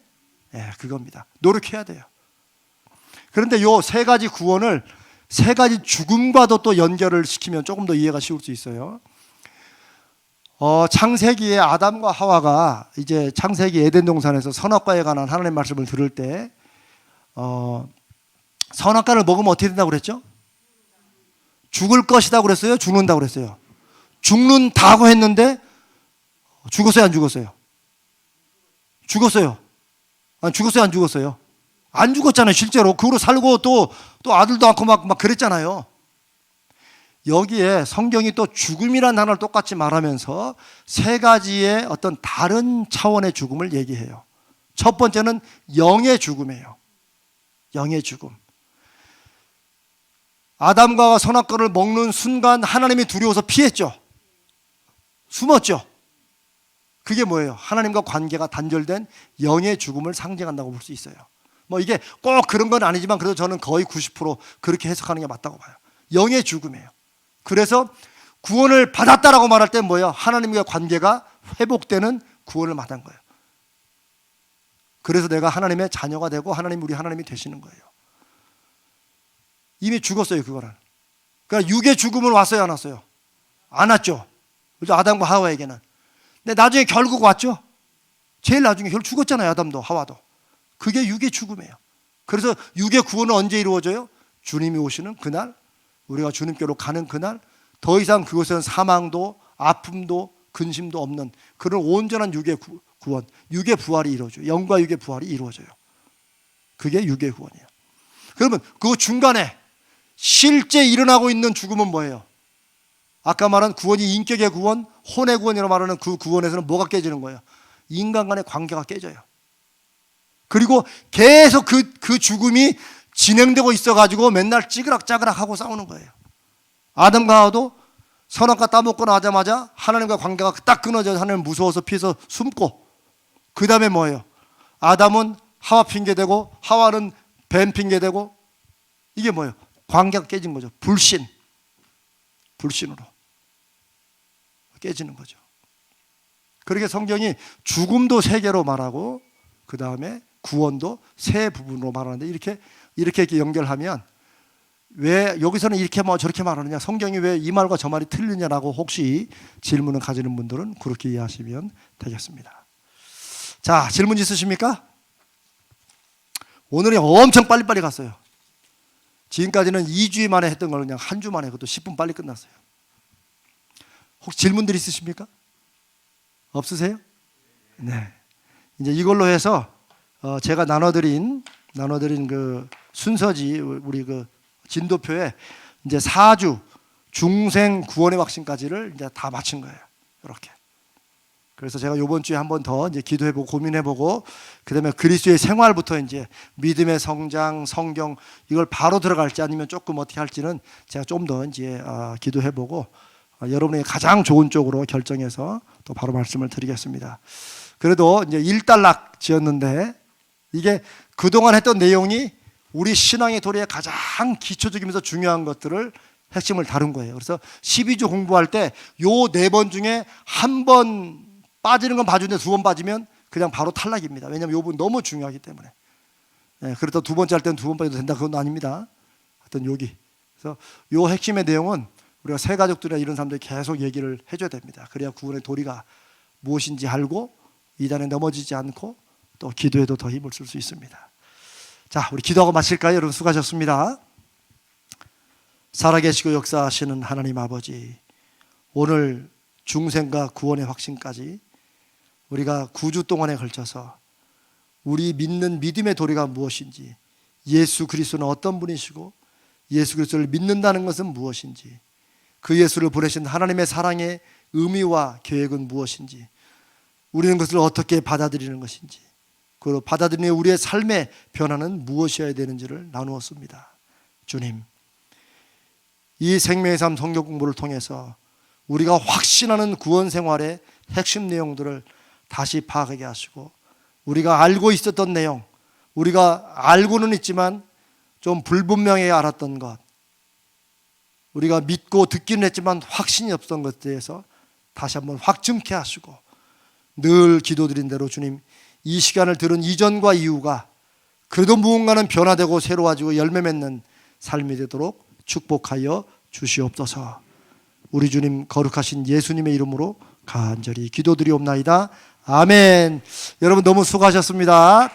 네, 그겁니다. 노력해야 돼요. 그런데 요 세 가지 구원을 세 가지 죽음과도 또 연결을 시키면 조금 더 이해가 쉬울 수 있어요. 창세기에 아담과 하와가 이제 창세기 에덴 동산에서 선악과에 관한 하나님의 말씀을 들을 때 선악과를 먹으면 어떻게 된다고 그랬죠? 죽을 것이다 그랬어요? 죽는다고 그랬어요? 죽는다고 했는데 죽었어요? 안 죽었어요? 죽었어요. 안 죽었어요? 안 죽었어요? 안 죽었잖아요. 실제로 그 후로 살고 또 아들도 낳고 막 그랬잖아요. 여기에 성경이 또 죽음이라는 단어를 똑같이 말하면서 세 가지의 어떤 다른 차원의 죽음을 얘기해요. 첫 번째는 영의 죽음이에요. 영의 죽음. 아담과 하와가 선악과를 먹는 순간 하나님이 두려워서 피했죠. 숨었죠. 그게 뭐예요? 하나님과 관계가 단절된 영의 죽음을 상징한다고 볼 수 있어요. 뭐 이게 꼭 그런 건 아니지만 그래도 저는 거의 90% 그렇게 해석하는 게 맞다고 봐요. 영의 죽음이에요. 그래서 구원을 받았다라고 말할 때 뭐예요? 하나님과 관계가 회복되는 구원을 받은 거예요. 그래서 내가 하나님의 자녀가 되고 하나님 우리 하나님이 되시는 거예요. 이미 죽었어요, 그거는. 그러니까 육의 죽음은 왔어요, 안 왔어요? 안 왔죠. 그죠? 아담과 하와에게는. 근데 나중에 결국 왔죠. 제일 나중에 결국 죽었잖아요, 아담도 하와도. 그게 육의 죽음이에요. 그래서 육의 구원은 언제 이루어져요? 주님이 오시는 그날, 우리가 주님께로 가는 그날, 더 이상 그곳에는 사망도 아픔도 근심도 없는 그런 온전한 육의 구원, 육의 부활이 이루어져요. 영과 육의 부활이 이루어져요. 그게 육의 구원이에요. 그러면 그 중간에 실제 일어나고 있는 죽음은 뭐예요? 아까 말한 구원이 인격의 구원, 혼의 구원이라고 말하는 그 구원에서는 뭐가 깨지는 거예요? 인간 간의 관계가 깨져요. 그리고 계속 그 죽음이 진행되고 있어가지고 맨날 찌그락짜그락 하고 싸우는 거예요. 아담과 하와도 선악과 따먹고 나자마자 하나님과 관계가 딱 끊어져서 하나님 무서워서 피해서 숨고, 그 다음에 뭐예요? 아담은 하와 핑계대고 하와는 뱀 핑계대고, 이게 뭐예요? 관계가 깨진 거죠. 불신으로 깨지는 거죠. 그렇게 성경이 죽음도 세 개로 말하고 그 다음에 구원도 세 부분으로 말하는데 이렇게 연결하면 왜 여기서는 이렇게 저렇게 말하느냐, 성경이 왜 이 말과 저 말이 틀리냐라고 혹시 질문을 가지는 분들은 그렇게 이해하시면 되겠습니다. 자, 질문 있으십니까? 오늘이 엄청 빨리빨리 갔어요. 지금까지는 2주 만에 했던 걸 그냥 한 주 만에, 그것도 10분 빨리 끝났어요. 혹시 질문들 있으십니까? 없으세요? 네. 이제 이걸로 해서 제가 나눠드린 그 순서지, 우리 그 진도표에 이제 4주 중생 구원의 확신까지를 이제 다 마친 거예요. 이렇게. 그래서 제가 이번 주에 한 번 더 이제 기도해보고 고민해보고, 그다음에 그리스도의 생활부터 이제 믿음의 성장, 성경 이걸 바로 들어갈지 아니면 조금 어떻게 할지는 제가 좀 더 이제 기도해보고 여러분이 가장 좋은 쪽으로 결정해서 또 바로 말씀을 드리겠습니다. 그래도 이제 일단락 지었는데 이게 그동안 했던 내용이 우리 신앙의 도리에 가장 기초적이면서 중요한 것들을 핵심을 다룬 거예요. 그래서 12주 공부할 때 요 4번 중에 한 번 빠지는 건 봐주는데 2번 빠지면 그냥 바로 탈락입니다. 왜냐하면 요 부분 너무 중요하기 때문에. 그래도 2번째 할 때는 2번 빠져도 된다, 그건 아닙니다. 하여튼 여기. 그래서 요 핵심의 내용은 우리가 새 가족들이나 이런 사람들이 계속 얘기를 해줘야 됩니다. 그래야 구원의 도리가 무엇인지 알고 이단에 넘어지지 않고 또 기도에도 더 힘을 쓸 수 있습니다. 자, 우리 기도하고 마칠까요? 여러분 수고하셨습니다. 살아계시고 역사하시는 하나님 아버지, 오늘 중생과 구원의 확신까지 우리가 9주 동안에 걸쳐서 우리 믿는 믿음의 도리가 무엇인지, 예수 그리스도는 어떤 분이시고 예수 그리스도를 믿는다는 것은 무엇인지, 그 예수를 보내신 하나님의 사랑의 의미와 계획은 무엇인지, 우리는 그것을 어떻게 받아들이는 것인지, 그리고 받아들이는 우리의 삶의 변화는 무엇이어야 되는지를 나누었습니다. 주님, 이 생명의 삶 성경 공부를 통해서 우리가 확신하는 구원 생활의 핵심 내용들을 다시 파악하게 하시고, 우리가 알고 있었던 내용, 우리가 알고는 있지만 좀 불분명하게 알았던 것, 우리가 믿고 듣기는 했지만 확신이 없었던 것에 대해서 다시 한번 확증케 하시고, 늘 기도드린 대로 주님, 이 시간을 들은 이전과 이후가 그래도 무언가는 변화되고 새로워지고 열매 맺는 삶이 되도록 축복하여 주시옵소서. 우리 주님 거룩하신 예수님의 이름으로 간절히 기도드리옵나이다. 아멘. 여러분 너무 수고하셨습니다.